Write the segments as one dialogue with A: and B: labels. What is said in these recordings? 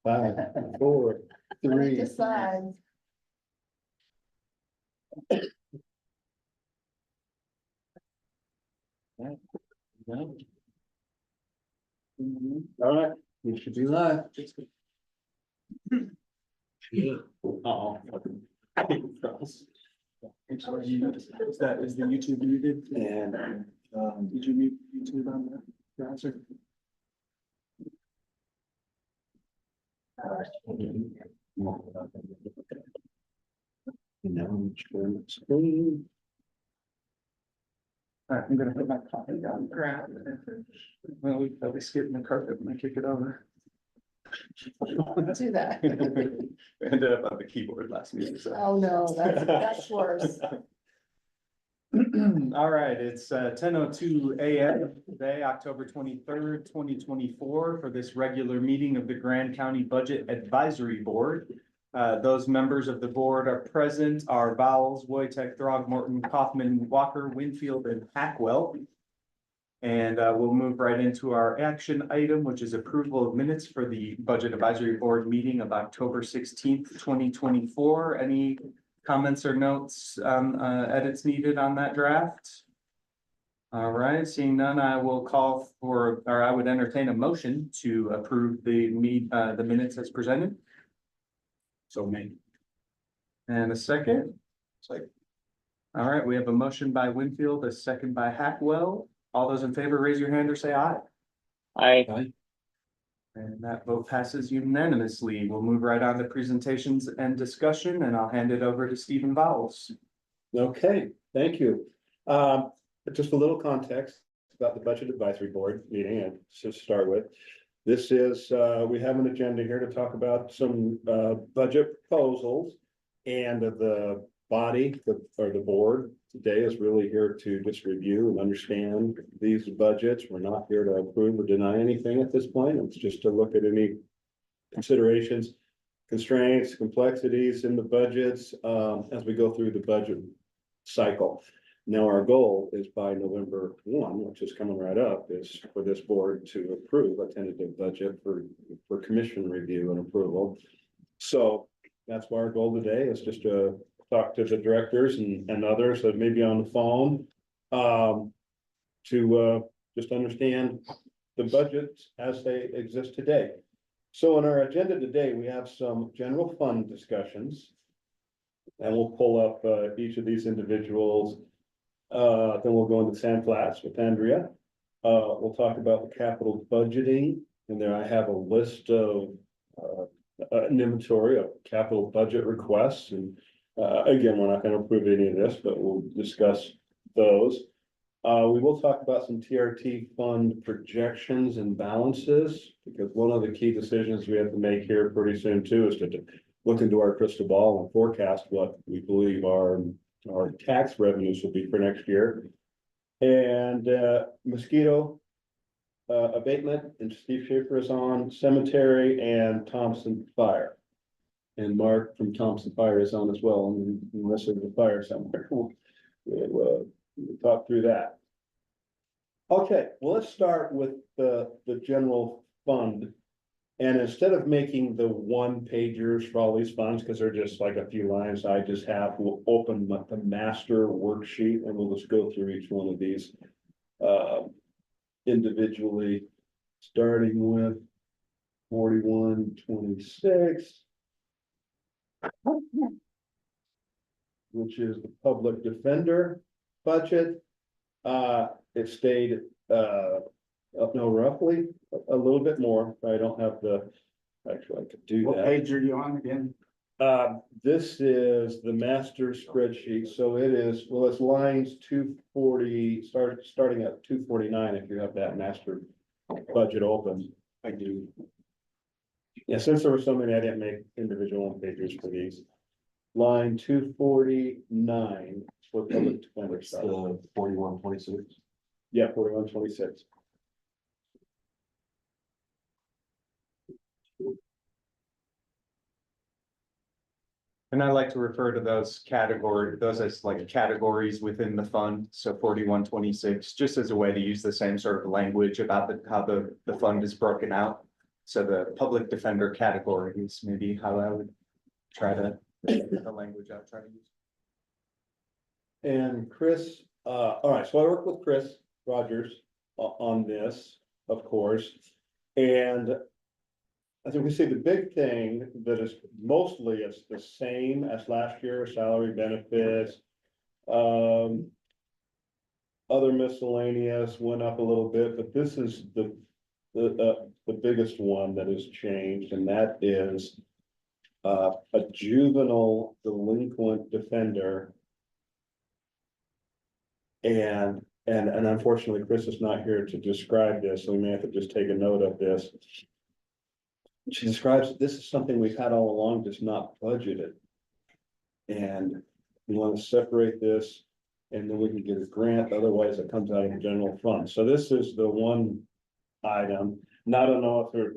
A: 5, 4, 3.
B: Decide.
A: No. All right, we should be live. Uh-oh.
C: Is the YouTube muted?
A: And
C: Did you mute YouTube on the browser?
A: now I'm sharing the screen.
C: All right, I'm gonna put my coffee down the ground. Well, we probably skip the carpet when I kick it over.
B: Do that.
C: Ended up on the keyboard last meeting, so.
B: Oh, no, that's worse.
C: All right, it's 10:02 a.m. today, October 23rd, 2024, for this regular meeting of the Grand County Budget Advisory Board. Those members of the board are present are Vowles, Wojtek, Throgmorton, Kaufman, Walker, Winfield, and Hackwell. And we'll move right into our action item, which is approval of minutes for the Budget Advisory Board meeting of October 16th, 2024. Any comments or notes, edits needed on that draft? All right, seeing none, I will call for, or I would entertain a motion to approve the minutes as presented.
A: So many.
C: And a second.
A: Second.
C: All right, we have a motion by Winfield, a second by Hackwell. All those in favor, raise your hand or say aye.
D: Aye.
C: And that vote passes unanimously. We'll move right on to presentations and discussion, and I'll hand it over to Stephen Vowles.
A: Okay, thank you. Just a little context about the Budget Advisory Board meeting, and to start with. This is, we have an agenda here to talk about some budget proposals. And the body, or the board today is really here to just review and understand these budgets. We're not here to approve or deny anything at this point. It's just to look at any considerations, constraints, complexities in the budgets as we go through the budget cycle. Now, our goal is by November 1, which is coming right up, is for this board to approve a tentative budget for commission review and approval. So that's why our goal today is just to talk to the directors and others that may be on the phone to just understand the budgets as they exist today. So in our agenda today, we have some general fund discussions. And we'll pull up each of these individuals. Then we'll go into Sand Flats with Andrea. We'll talk about the capital budgeting, and there I have a list of an inventory of capital budget requests. And again, we're not going to approve any of this, but we'll discuss those. We will talk about some TRT fund projections and balances, because one of the key decisions we have to make here pretty soon too is to look into our crystal ball and forecast what we believe our tax revenues will be for next year. And mosquito abatement, and Steve Schaefer is on cemetery, and Thompson Fire. And Mark from Thompson Fire is on as well, unless there's a fire somewhere. We'll talk through that. Okay, well, let's start with the general fund. And instead of making the one pagers for all these funds, because they're just like a few lines, we'll open the master worksheet and we'll just go through each one of these individually, starting with 4126, which is the public defender budget. It stayed roughly a little bit more. I don't have actually I could do that.
C: What page are you on again?
A: This is the master spreadsheet, so it is, well, it's lines 240, starting at 249, if you have that master budget open.
C: I do.
A: Yeah, since there were so many, I didn't make individual one pages for these. Line 249 for public defender stuff.
D: 4126.
A: Yeah, 4126.
C: And I like to refer to those as like categories within the fund. So 4126, just as a way to use the same sort of language about how the fund is broken out. So the public defender category is maybe how I would try to, the language I'll try to use.
A: And Chris, all right, so I worked with Chris Rogers on this, of course. And I think we see the big thing that is mostly it's the same as last year, salary benefits. Other miscellaneous went up a little bit, but this is the biggest one that has changed, and that is a juvenile delinquent defender. And unfortunately, Chris is not here to describe this, so we may have to just take a note of this. She describes, this is something we've had all along, just not budgeted. And we want to separate this, and then we can get a grant, otherwise it comes out of the general fund. So this is the one item. Now, I don't know if there,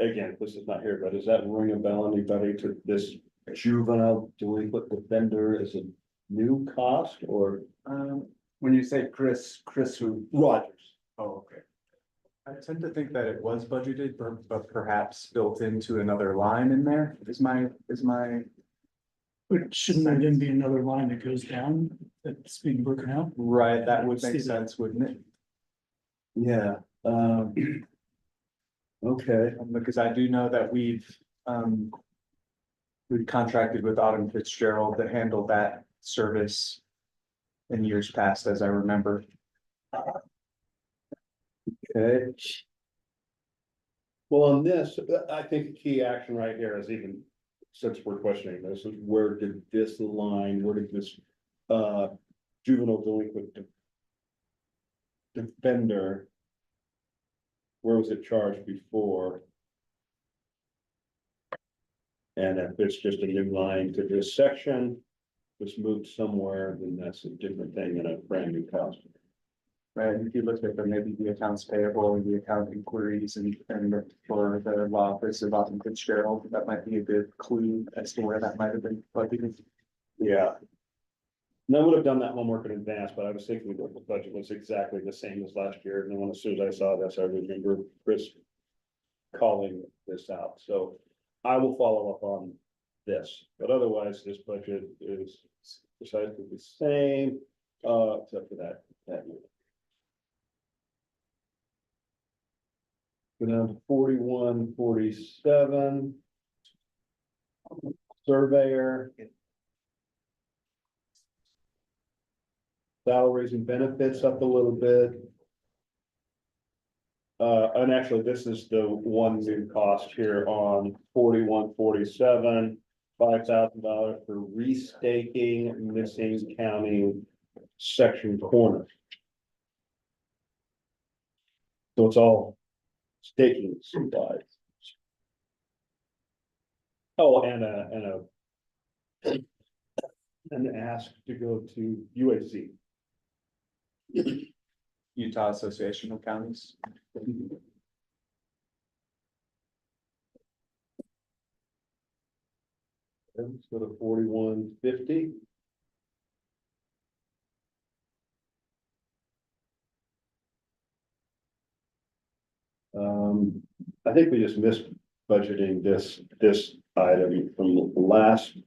A: again, this is not here, but does that ring a bell anybody to this juvenile delinquent defender is a new cost or?
C: When you say Chris who?
A: Rogers.
C: Oh, okay. I tend to think that it was budgeted, but perhaps built into another line in there is my.
E: But shouldn't there then be another line that goes down that's being broken out?
C: Right, that would
E: See
C: make
E: that.
C: sense, wouldn't it?
A: Yeah, okay,
C: Because I do know that we've contracted with Autumn Fitzgerald to handle that service in years past, as I remember.
A: okay. Well, on this, I think the key action right here is even, since we're questioning this, is where did this juvenile delinquent defender, where was it charged before? And if it's just a new line to this section, was moved somewhere, then that's a different thing than a brand new cost.
C: Right, if you look at maybe the accounts payable and the account inquiries and for the law office of Autumn Fitzgerald, that might be a good clue as to where that might have been budgeted.
A: Yeah. And I would have done that homework in advance, but I was thinking that the budget was exactly the same as last year, and then as soon as I saw this, I remember Chris calling this out, so I will follow up on this, but otherwise, this budget is precisely the same, except for that year. Go down to 4147. Surveyor. Salaries and benefits up a little bit. And actually, this is the one new cost here on 4147, $5,000 for restaking missing county section corners. So it's all staking supplies. Oh, and an ask to go to UAC.
C: Utah Association of Counties.
A: Let's go to 4150. I think we just missed budgeting this item from last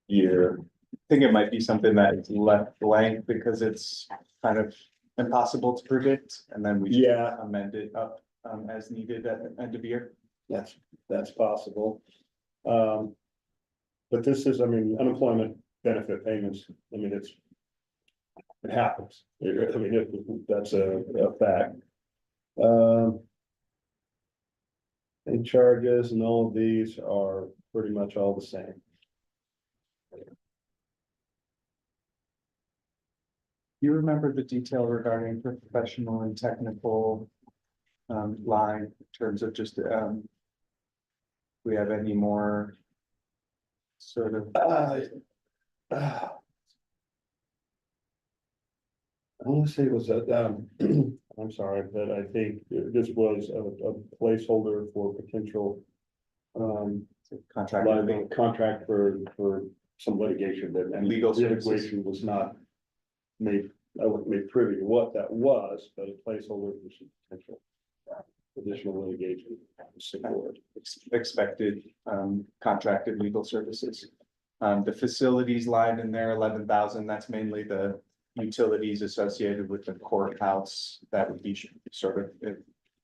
A: year.
C: I think it might be something that is left blank because it's kind of impossible to predict, and then we just
A: Yeah.
C: amend it up as needed at the end of the year.
A: That's possible. But this is, I mean, unemployment benefit payments, I mean, it happens. I mean, that's a fact. And charges and all of these are pretty much all the same.
C: You remember the detail regarding professional and technical line in terms of just we have any more sort of
A: I want to say it was I'm sorry, but I think this was a placeholder for potential
C: contract?
A: contract for some litigation that, and
C: Legal services.
A: litigation was not made, I wasn't made privy to what that was, but a placeholder for some potential. additional litigation support.
C: Expected, contracted legal services. The facilities line in there, 11,000, that's mainly the utilities associated with the courthouse. That would be sort of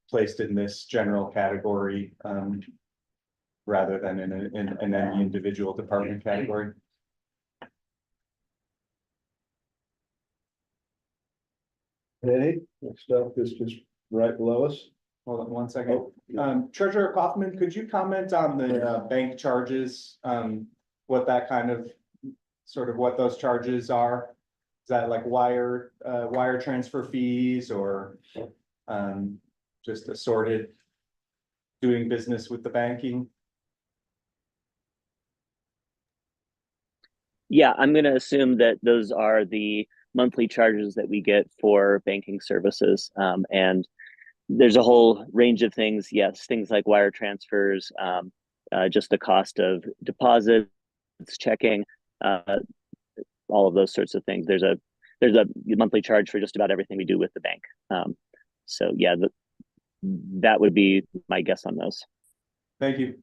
C: placed in this general category, rather than in any individual department category.
A: Okay, next up is just right below us.
C: Hold on one second.
A: Oh,
C: Treasurer Kaufman, could you comment on the bank charges? What that kind of, sort of what those charges are? Is that like wire transfer fees or just assorted doing business with the banking?
F: Yeah, I'm going to assume that those are the monthly charges that we get for banking services. And there's a whole range of things. Yes, things like wire transfers, just the cost of deposits, checking, all of those sorts of things. There's a monthly charge for just about everything we do with the bank. So yeah, that would be my guess on those.
C: Thank you.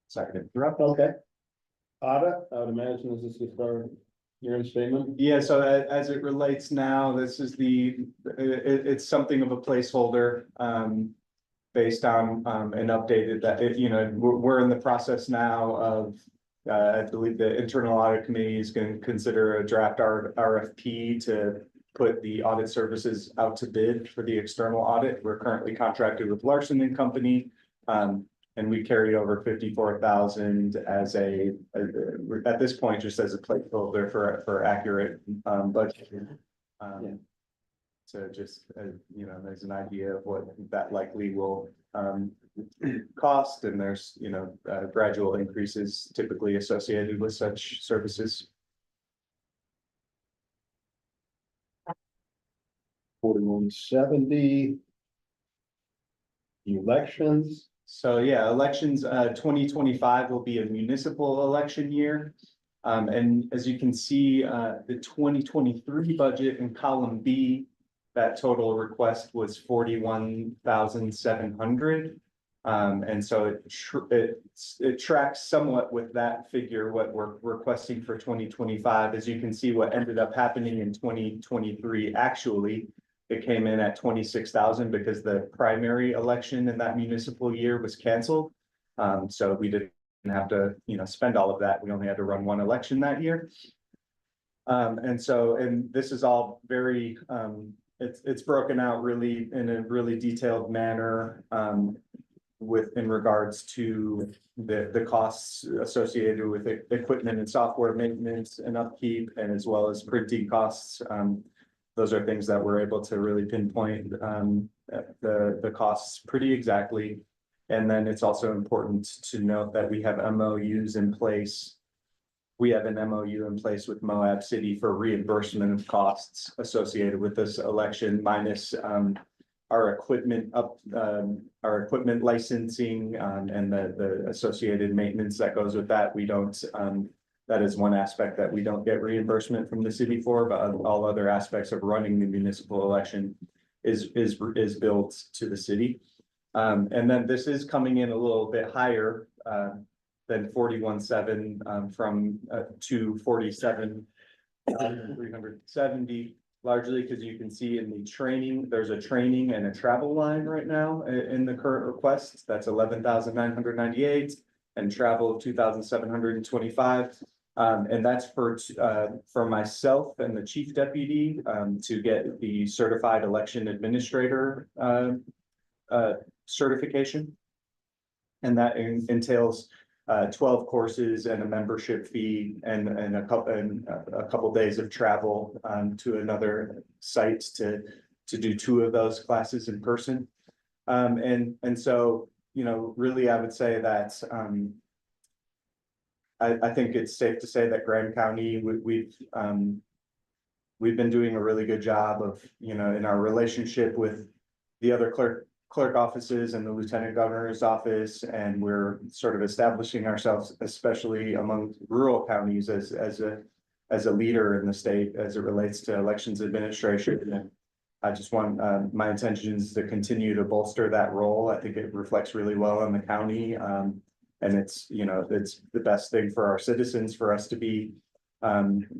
C: Second.
A: Okay. Ada, I would imagine this is our year-end statement.
C: Yeah, so as it relates now, this is it's something of a placeholder, based on, an updated that, we're in the process now of, I believe the internal audit committee is going to consider a draft RFP to put the audit services out to bid for the external audit. We're currently contracted with Larson and Company. And we carried over 54,000 as at this point, just as a placeholder for accurate, budget. So just, there's an idea of what that likely will, cost, and there's, gradual increases typically associated with such services.
A: 4170. Elections.
C: So yeah, elections, 2025 will be a municipal election year. And as you can see, the 2023 budget in column B, that total request was 41,700. And so it tracks somewhat with that figure, what we're requesting for 2025. As you can see, what ended up happening in 2023, actually, it came in at 26,000 because the primary election in that municipal year was canceled. So we didn't have to, spend all of that. We only had to run one election that year. And this is all very, it's broken out really in a really detailed manner, in regards to the costs associated with equipment and software maintenance and upkeep, and as well as printing costs. Those are things that we're able to really pinpoint the costs pretty exactly. And then it's also important to note that we have MOUs in place. We have an MOU in place with Moab City for reimbursement of costs associated with this election, minus our equipment licensing, and the associated maintenance that goes with that. We don't, that is one aspect that we don't get reimbursement from the city for, but all other aspects of running the municipal election is billed to the city. And then this is coming in a little bit higher than 41,700 from to 47,370, largely because you can see in the training, there's a training and a travel line right now in the current request. That's 11,998 and travel of 2,725. And that's for myself and the chief deputy to get the certified election administrator certification. And that entails 12 courses and a membership fee and a couple days of travel to another site to do 2 of those classes in person. And so, really, I would say that I think it's safe to say that Grand County, we've been doing a really good job of, in our relationship with the other clerk offices and the lieutenant governor's office, and we're sort of establishing ourselves, especially among rural counties, as a leader in the state as it relates to elections administration. And I just want, my intention is to continue to bolster that role. I think it reflects really well on the county. And it's, you know, it's the best thing for our citizens, for us to be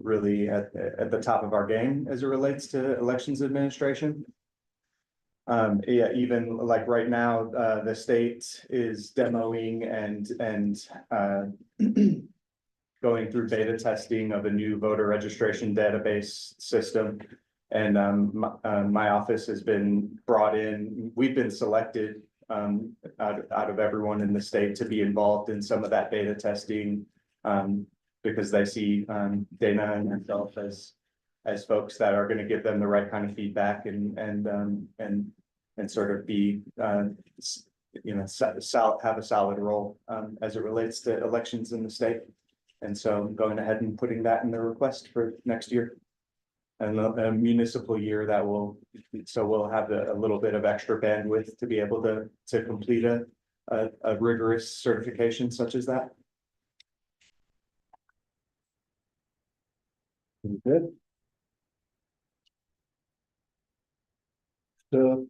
C: really at the top of our game as it relates to elections administration. Yeah, even like right now, the state is demoing and going through beta testing of a new voter registration database system. And my office has been brought in, we've been selected out of everyone in the state to be involved in some of that beta testing. Because they see Dana and myself as folks that are gonna give them the right kind of feedback and sort of be you know, have a solid role as it relates to elections in the state. And so I'm going ahead and putting that in the request for next year. And a municipal year that will, so we'll have a little bit of extra bandwidth to be able to complete a rigorous certification such as that.
A: Good. So.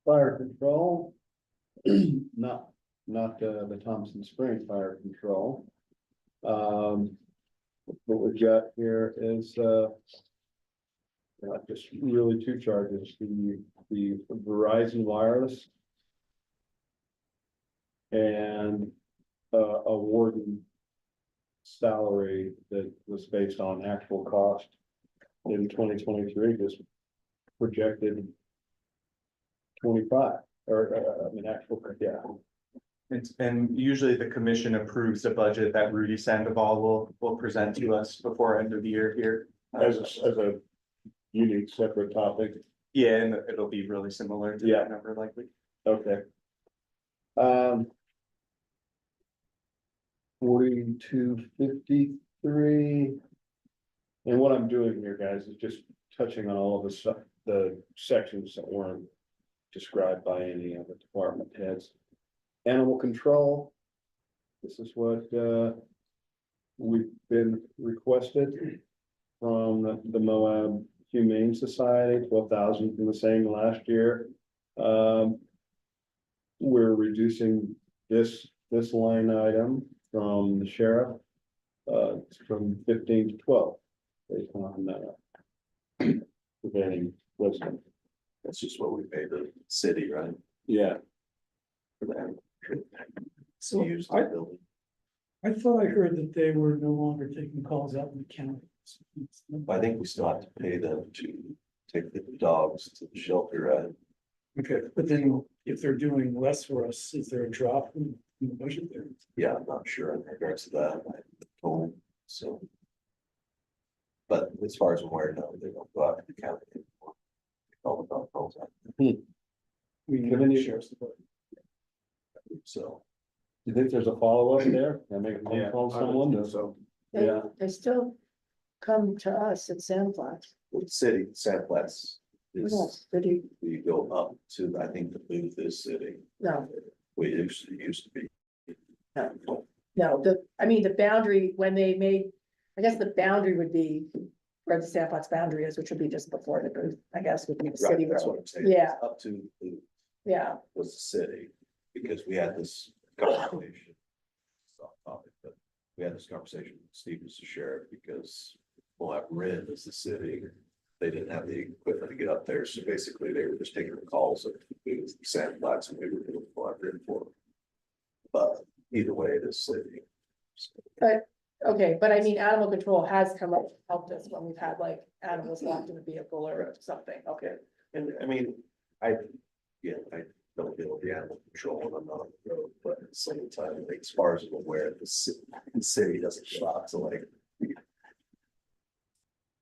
A: Fire control. Not the Thompson Spring Fire Control. What we've got here is just really two charges, the Verizon Wireless and a warden salary that was based on actual cost in 2023, just projected 25 or I mean actual, yeah.
C: And usually the commission approves a budget that Rudy Sandoval will present to us before end of the year here.
A: As a unique separate topic.
C: Yeah, and it'll be really similar to that number likely.
A: Okay. 4253. And what I'm doing here, guys, is just touching on all of the sections that weren't described by any of the department heads. Animal control. This is what we've been requested from the Moab Humane Society, 12,000 from the same last year. We're reducing this line item from the sheriff from 15 to 12 based on prevailing wisdom.
D: That's just what we pay the city, right?
A: Yeah.
D: For that.
E: So
D: Use
E: I
D: the building.
E: thought I heard that they were no longer taking calls out in the county.
D: I think we still have to pay them to take the dogs to the shelter, right?
E: Okay, but then if they're doing less for us, is there a drop in the budget there?
D: Yeah, I'm not sure in regards to that. I told, so. But as far as I'm aware, no, they don't go out to the county anymore. All the dog calls out.
E: We
A: Give any-
E: the sheriff's department.
D: So.
A: Do you think there's a follow-up there? Can I make a phone call to someone?
D: So,
A: Yeah.
B: They still come to us at Sandflies.
D: with city, Sandflies is,
B: Yes, city,
D: we go up to, I think the booth is city.
B: no,
D: We used to be.
B: no, I mean, the boundary, when they made, I guess the boundary would be where the Sandflies boundary is, which would be just before the booth, I guess, would be the city
D: Right, that's what
B: road.
D: I'm saying.
B: Yeah.
D: Up to the booth
B: Yeah,
D: was the city, because we had this conversation. It's off topic, but we had this conversation with Steve as the sheriff, because Moab Rim is the city. They didn't have the equipment to get up there, so basically they were just taking the calls of the Sandflies and we were doing Moab Rim for them. But either way, it is city.
B: okay, but I mean, animal control has come up, helped us when we've had like animals locked in a vehicle or something, okay.
D: And I mean, I don't deal with the animal control when I'm not on the road, but at the same time, like, as far as I'm aware, the city doesn't shop, so like.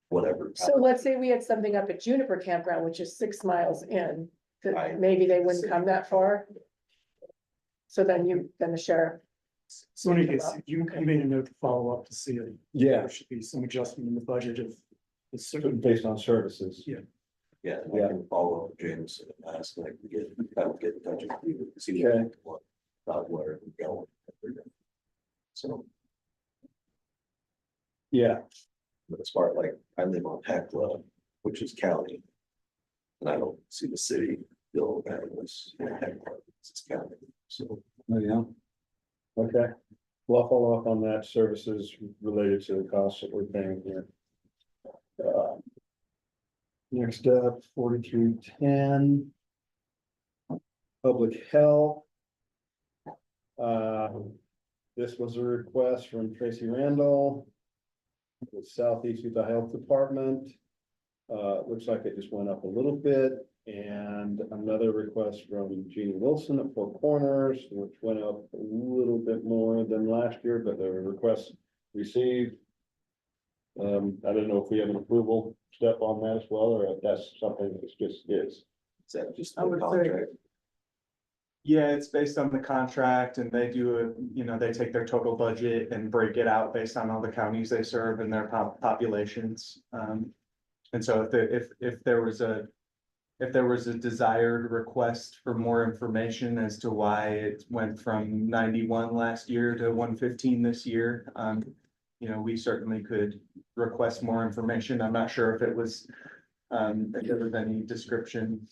D: Whatever.
B: So let's say we had something up at Juniper Campground, which is 6 miles in, that
D: Right.
B: maybe they wouldn't come that far. So then the sheriff,
E: So in any case, you made a note to follow up to see if
A: Yeah,
E: there should be some adjustment in the budget of the certain.
A: based on services.
E: Yeah.
D: Yeah, and I can follow up with James and ask, like, get in touch with you, see
A: Okay.
D: what, about where we're going. So,
A: Yeah,
D: but as far as like, I live on Hecla, which is county. And I don't see the city bill having this in Hecla, it's county, so.
A: yeah. Okay, well, I'll follow up on that, services related to the costs that we're paying here. Next up, 4310. Public health. This was a request from Tracy Randall. With Southeast Utah Health Department. Looks like it just went up a little bit, and another request from Jeannie Wilson at Four Corners, which went up a little bit more than last year, but the request received. I don't know if we have an approval step on that as well, or if that's something that's just is.
D: Is that just
B: I
D: the
B: would say-
D: contract?
C: Yeah, it's based on the contract and they do it, you know, they take their total budget and break it out based on all the counties they serve and their populations. And so if there was a desired request for more information as to why it went from 91 last year to 115 this year, you know, we certainly could request more information. I'm not sure if it was, if there was any description,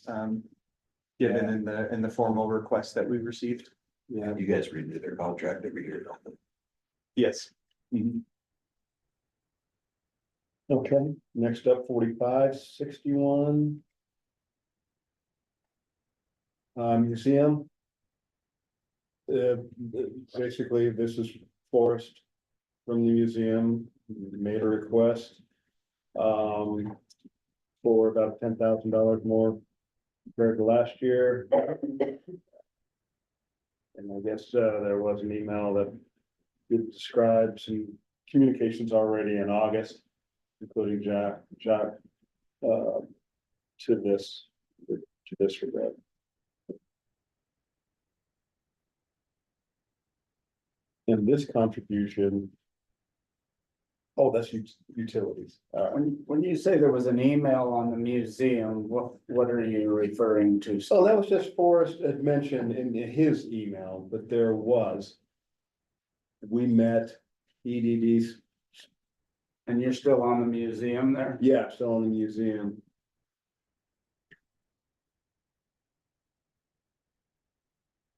C: given in the formal request that we received.
D: Yeah, you guys renew their contract every year, don't they?
C: Yes.
A: Okay, next up, 4561. Museum. Basically, this is Forrest from the museum, made a request. For about $10,000 more compared to last year. And I guess, there was an email that it describes some communications already in August, including Jack, to this regard. And this contribution. Oh, that's utilities.
G: When you say there was an email on the museum, what are you referring to?
A: So that was just Forrest had mentioned in his email, but there was. We met EDD's,
G: And you're still on the museum there?
A: yeah, still in the museum.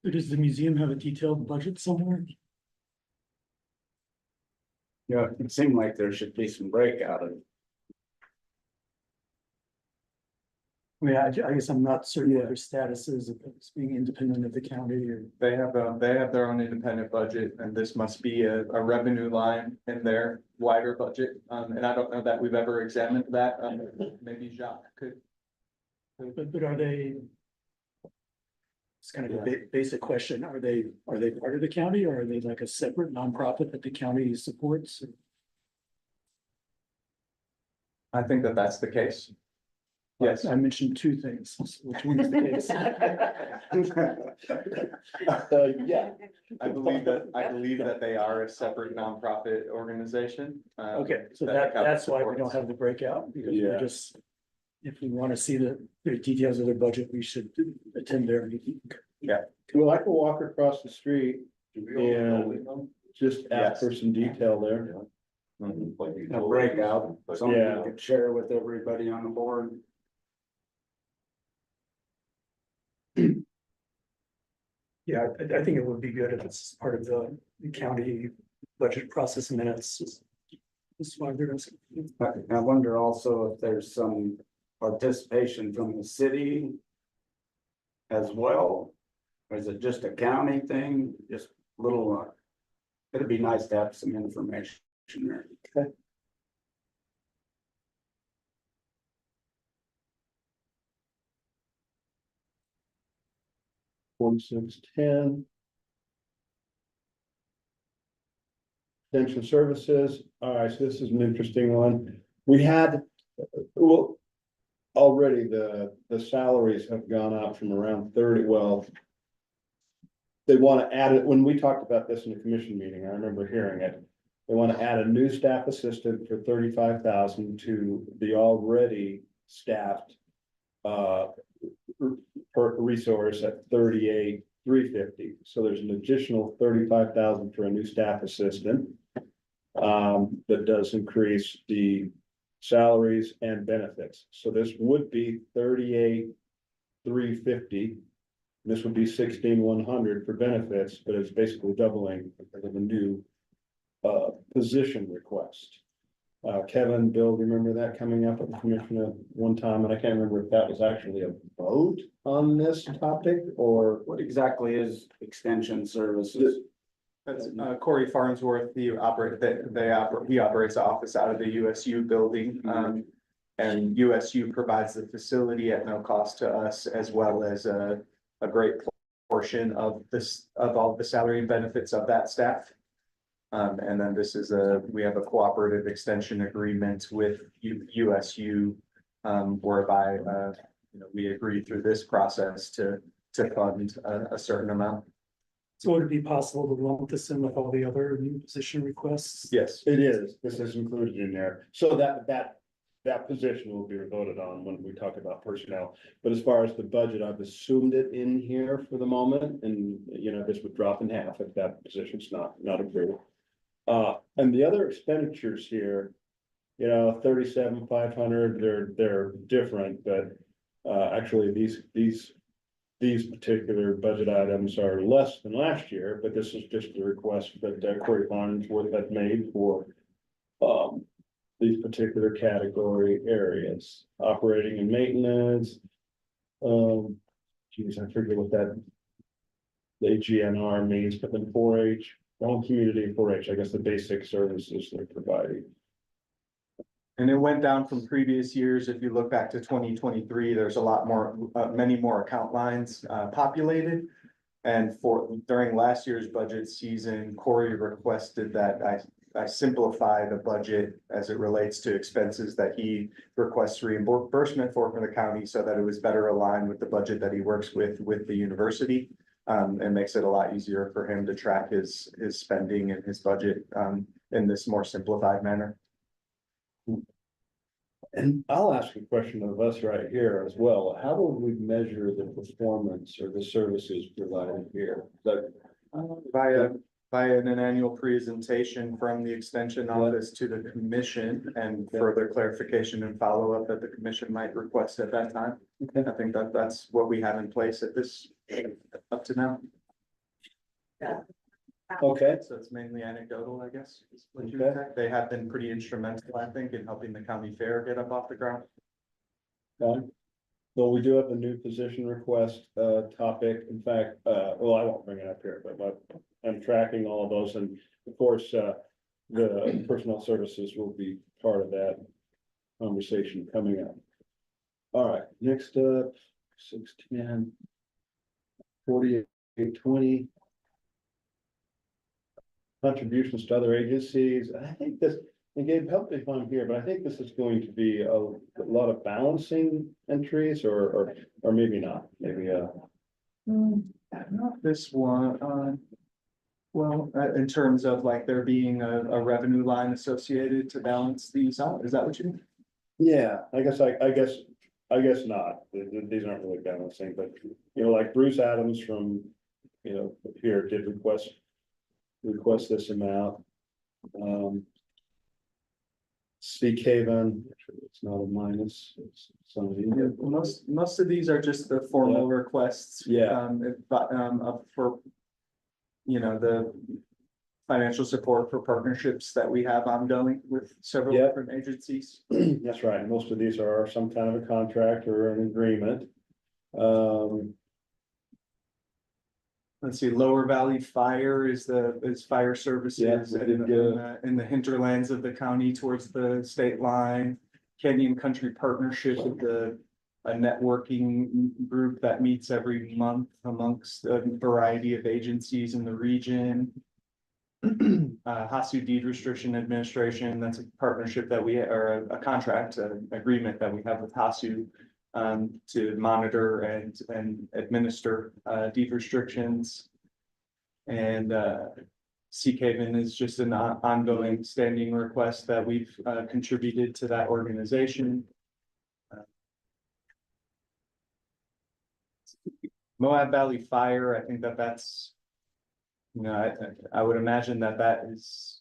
E: Does the museum have a detailed budget somewhere?
G: Yeah, it seemed like there should be some breakout of.
E: I mean, I guess I'm not certain what their status is, if it's being independent of the county or.
C: They have their own independent budget and this must be a revenue line in their wider budget. And I don't know that we've ever examined that. Maybe Jacques could.
E: But are they? It's kind of a basic question. Are they part of the county or are they like a separate nonprofit that the county supports?
C: I think that that's the case. Yes.
E: I mentioned two things. Which one is the case?
A: Yeah,
C: I believe that they are a separate nonprofit organization.
E: Okay, so
C: that the county
E: that's why we don't
C: supports.
E: have the breakout, because
A: Yeah.
E: we're just. If we want to see the details of their budget, we should attend their meeting.
A: well, I can walk across the street and just ask for some detail there.
G: A breakout, something
A: Yeah.
G: you could share with everybody on the board.
E: Yeah, I think it would be good if it's part of the county budget process minutes. That's why they're gonna.
G: I wonder also if there's some participation from the city as well, or is it just a county thing, just little, it'd be nice to have some information there.
A: Okay. $4610. Extension services, all right, so this is an interesting one. We had, well, already the salaries have gone up from around 30, well. They want to add it, when we talked about this in the commission meeting, I remember hearing it. They want to add a new staff assistant for 35,000 to the already staffed. Per resource at 38 $350,000. So there's an additional $35,000 for a new staff assistant. That does increase the salaries and benefits. So this would be $38,350. This would be $16,100 for benefits, but it's basically doubling because of a new position request. Kevin, Bill, remember that coming up at the commission at one time, and I can't remember if that was actually a vote on this topic or.
G: What exactly is extension services?
C: That's Corey Farnsworth, he operates the office out of the USU building. And USU provides the facility at no cost to us, as well as a great portion of all the salary and benefits of that staff. And then this is we have a cooperative extension agreement with USU, whereby, we agree through this process to fund a certain amount.
E: So would it be possible to lump this in with all the other new position requests?
C: Yes.
A: It is, this is included in there, so that position will be voted on when we talk about personnel. But as far as the budget, I've assumed it in here for the moment, and this would drop in half if that position's not approved. And the other expenditures here, 37,500, they're different, but actually these particular budget items are less than last year, but this is just the request that Corey Farnsworth had made for these particular category areas, operating and maintenance. Geez, I forget what the AGNR means, but then 4-H, home community 4-H, I guess the basic services they're providing.
C: And it went down from previous years. If you look back to 2023, there's a lot more, many more account lines populated. And during last year's budget season, Corey requested that I simplify the budget as it relates to expenses that he requests reimbursement for from the county, so that it was better aligned with the budget that he works with the university. It makes it a lot easier for him to track his spending and his budget in this more simplified manner.
A: And I'll ask a question of us right here as well. How do we measure the performance or the services provided here?
C: Via an annual presentation from the extension office to the commission, and further clarification and follow-up that the commission might request at that time.
A: Okay.
C: I think that's what we have in place at this, up to now.
A: Okay,
C: So it's mainly anecdotal, I guess. Is what you
A: Okay.
C: would say. They have been pretty instrumental, I think, in helping the county fair get up off the ground.
A: fine. Well, we do have a new position request topic. In fact, well, I won't bring it up here, but I'm tracking all of those, and of course, the personnel services will be part of that conversation coming up. All right, next up, 610. 4820. Contributions to other agencies. I think this, and Gabe, help me if I'm here, but I think this is going to be a lot of balancing entries or maybe not, maybe,
C: Not this one, well, in terms of like there being a revenue line associated to balance these out, is that what you mean?
A: yeah, I guess not. These aren't really balancing, but, like Bruce Adams from, here did request this amount. Steve Caven, it's not a minus, it's some of the.
C: Most of these are just the formal requests.
A: Yeah.
C: For, the financial support for partnerships that we have ongoing with several
A: Yeah.
C: different agencies.
A: That's right, most of these are some kind of a contract or an agreement.
C: Let's see, Lower Valley Fire is fire services
A: Yeah, we did,
C: in the hinterlands of the county towards the state line. Canyon Country Partnership with a networking group that meets every month amongst a variety of agencies in the region. Hasu Deed Restriction Administration, that's a partnership that or a contract, an agreement that we have with Hasu to monitor and administer deed restrictions. And Sea Haven is just an ongoing standing request that we've contributed to that organization. Moab Valley Fire, I think that's. You know, I would imagine that is.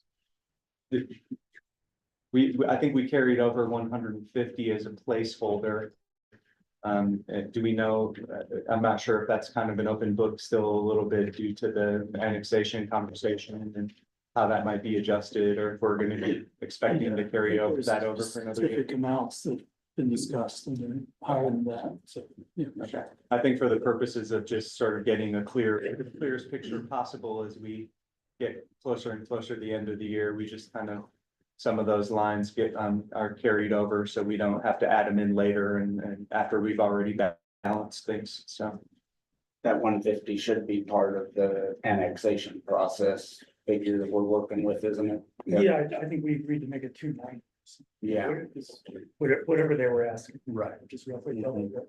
C: I think we carried over 150 as a placeholder. Do we know, I'm not sure if that's kind of an open book still a little bit due to the annexation conversation and how that might be adjusted, or if we're gonna be expecting to carry over that over for another year.
E: Specific amounts that have been discussed and they're higher than that, so, yeah.
C: Okay, I think for the purposes of just sort of getting the clearest picture possible as we get closer and closer to the end of the year, we just kind of. Some of those lines are carried over, so we don't have to add them in later and after we've already balanced things, so.
G: That 150 should be part of the annexation process figure that we're working with, isn't it?
E: Yeah, I think we agreed to make it 290.
G: Yeah.
E: Whatever they were asking.
G: Right.
E: Which is roughly double that.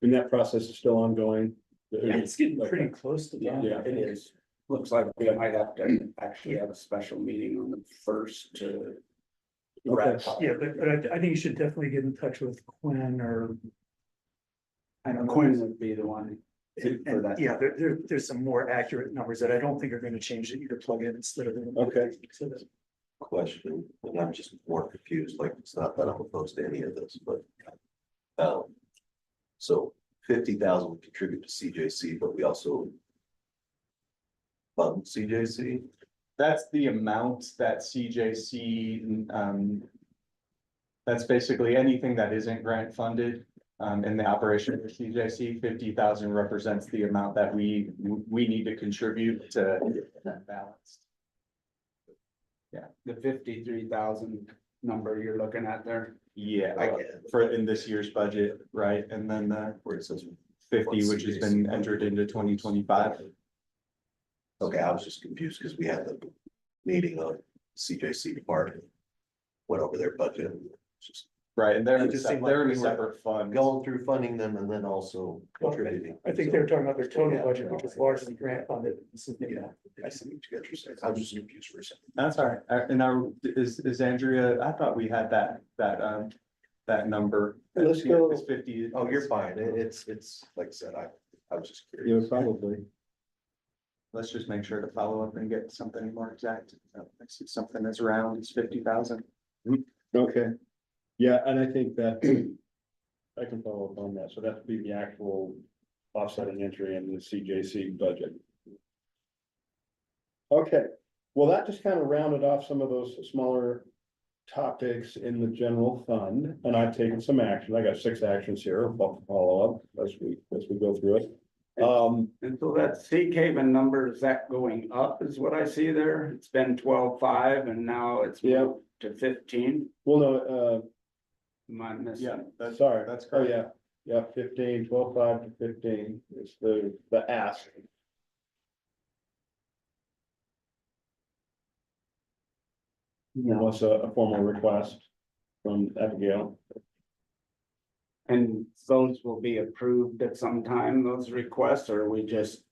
A: And that process is still ongoing.
E: Yeah, it's getting pretty close to that.
A: Yeah.
G: It is. Looks like we might have to actually have a special meeting on the first to.
A: Okay.
E: Yeah, but I think you should definitely get in touch with Quinn or. I don't know.
G: Quinn would be the one.
E: And,
G: for that.
E: yeah, there's some more accurate numbers that I don't think are gonna change that you could plug in instead of.
A: Okay.
E: So that-
D: Question, and I'm just more confused, like, it's not that I'm opposed to any of this, but. So 50,000 would contribute to CJC, but we also. Fund CJC,
C: That's the amount that CJC, that's basically anything that isn't grant funded. In the operation of CJC, 50,000 represents the amount that we need to contribute to that balance.
G: The 53,000 number you're looking at there.
C: Yeah,
D: I get it.
C: for in this year's budget, right, and then the
D: where it says.
C: 50, which has been entered into 2025.
D: Okay, I was just confused because we had the meeting on CJC department. Went over their budget, just
C: Right, and they're
D: It just seemed like
C: they're in a
D: we were
C: separate fund.
D: going through funding them and then also contributing.
E: I think they're talking about their total budget, which is largely grant funded. This is the-
D: Yeah, I see what you guys are saying. I was just confused for a second.
C: That's all right. And is Andrea, I thought we had that number.
A: Let's go-
C: It's 50.
D: Oh, you're fine. It's like I said, I was just
A: Yeah,
D: curious.
A: probably.
C: Let's just make sure to follow up and get something more exact. I see something that's around, it's 50,000.
A: Okay. Yeah, and I think that I can follow up on that. So that would be the actual offsetting entry in the CJC budget. Okay, well, that just kind of rounded off some of those smaller topics in the general fund, and I've taken some action. I got 6 actions here. I'll follow up as we go through it.
G: And so that Sea Haven number, is that going up is what I see there? It's been 12.5 and now it's
A: Yeah.
G: moved to 15.
A: well, no,
G: Am I missing?
C: Yeah, that's,
A: sorry.
C: that's
A: Oh,
C: correct.
A: yeah, yeah, 15, 12.5 to 15 is the ask. Unless a formal request from Abigail.
G: And those will be approved at some time, those requests, or we just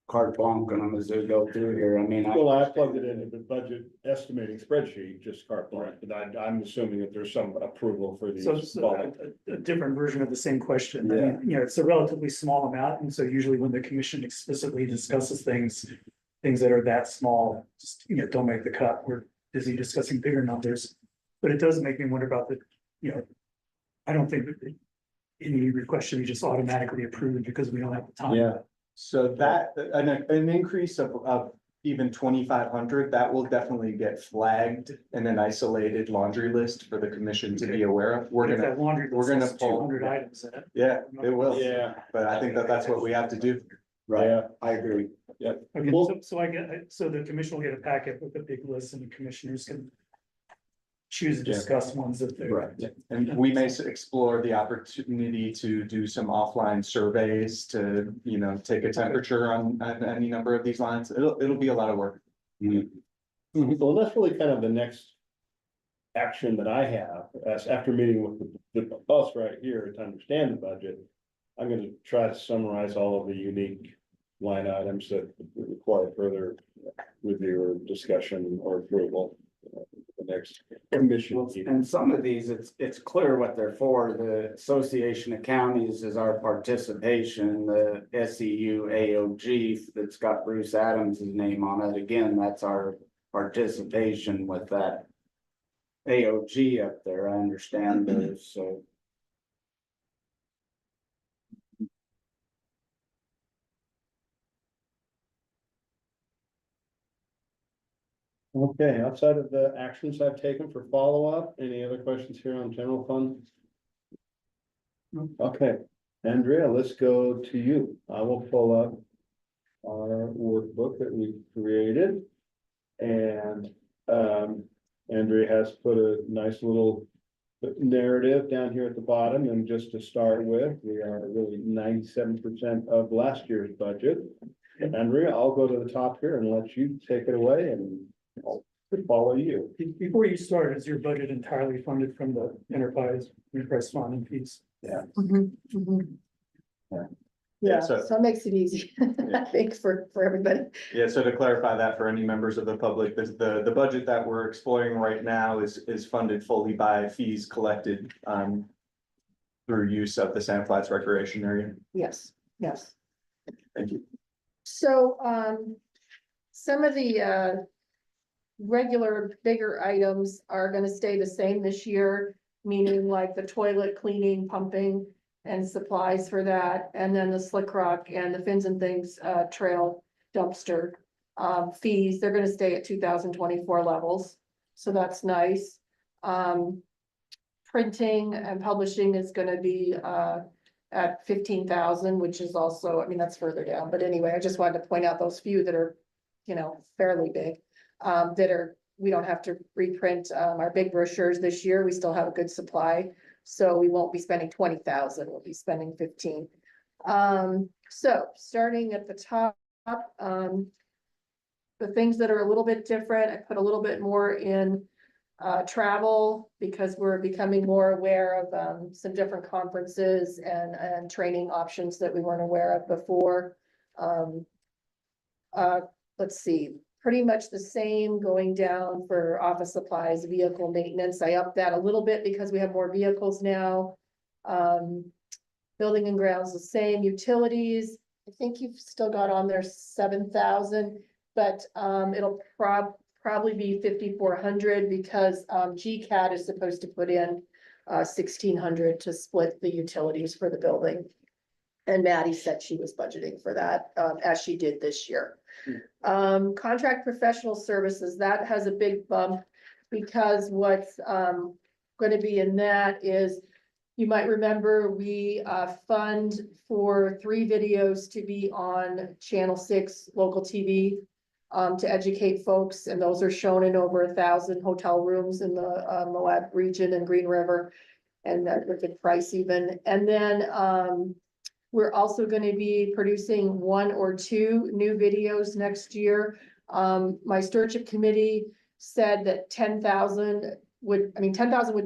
G: carte blanche on them as they go through here? I mean.
A: Well, I plugged it into the budget estimating spreadsheet, just carte blanche, but I'm assuming that there's some approval for these.
E: So it's a different version of the same question. I mean, you know, it's a relatively small amount, and so usually when the commission explicitly discusses things that are that small, just, you know, don't make the cut. We're busy discussing bigger numbers. But it does make me wonder about the, you know, I don't think that any request should be just automatically approved because we don't have the time.
A: Yeah.
C: So that, an increase of even 2,500, that will definitely get flagged in an isolated laundry list for the commission to be aware of.
E: But if that laundry
C: we're
E: list
C: gonna
E: has
C: pull-
E: 200 items in it.
C: Yeah, it will.
A: Yeah,
C: But I think that's what we have to do.
G: Right,
A: yeah,
G: I agree.
E: Okay,
A: Well-
E: so I get, so the commission will get a packet with a big list and the commissioners can choose to
A: Yeah.
E: discuss ones that they're.
G: Right.
C: And we may explore the opportunity to do some offline surveys to, you know, take a temperature on any number of these lines. It'll be a lot of work.
A: well, that's really kind of the next action that I have, as after meeting with us right here to understand the budget. I'm gonna try to summarize all of the unique line items that require further review or discussion or approval. The next commission. meeting.
G: And some of these, it's clear what they're for. The Association of Counties is our participation, the SEU AOG that's got Bruce Adams' name on it. Again, that's our participation with that AOG up there. I understand those, so.
A: Okay, outside of the actions I've taken for follow-up, any other questions here on general fund? Okay, Andrea, let's go to you. I will pull up our workbook that we created. And, Andrea has put a nice little narrative down here at the bottom, and just to start with, we are really 97% of last year's budget. Andrea, I'll go to the top here and let you take it away, and I'll follow you.
E: Before you start, is your budget entirely funded from the enterprise funding piece?
B: Mhm, mhm.
C: Yeah,
B: Yeah,
C: so-
B: so it makes it easy, I think, for everybody.
C: Yeah, so to clarify that for any members of the public, the budget that we're exploring right now is funded fully by fees collected, through use of the Sand Flats Recreation Area.
B: Yes, yes.
C: Thank you.
B: So, some of the, regular bigger items are gonna stay the same this year, meaning like the toilet cleaning, pumping, and supplies for that, and then the Slick Rock and the Fins and Things, trail dumpster. Fees, they're gonna stay at 2024 levels, so that's nice. Printing and publishing is gonna be, at 15,000, which is also, I mean, that's further down, but anyway, I just wanted to point out those few that are, fairly big. We don't have to reprint, our big brochures this year, we still have a good supply. So we won't be spending 20,000, we'll be spending 15. So starting at the top, the things that are a little bit different, I put a little bit more in travel, because we're becoming more aware of some different conferences and training options that we weren't aware of before. Let's see, pretty much the same going down for office supplies, vehicle maintenance. I upped that a little bit because we have more vehicles now. Building and grounds the same, utilities, I think you've still got on there 7,000, but it'll probably be 5,400, because GCAT is supposed to put in 1,600 to split the utilities for the building. And Maddie said she was budgeting for that, as she did this year. Contract professional services, that has a big bump, because what's gonna be in that is, you might remember, we fund for 3 videos to be on Channel 6 local TV, to educate folks, and those are shown in over 1,000 hotel rooms in the Moab region and Green River, and that with a price even. And then we're also going to be producing 1 or 2 new videos next year. My stewardship committee said that 10,000 would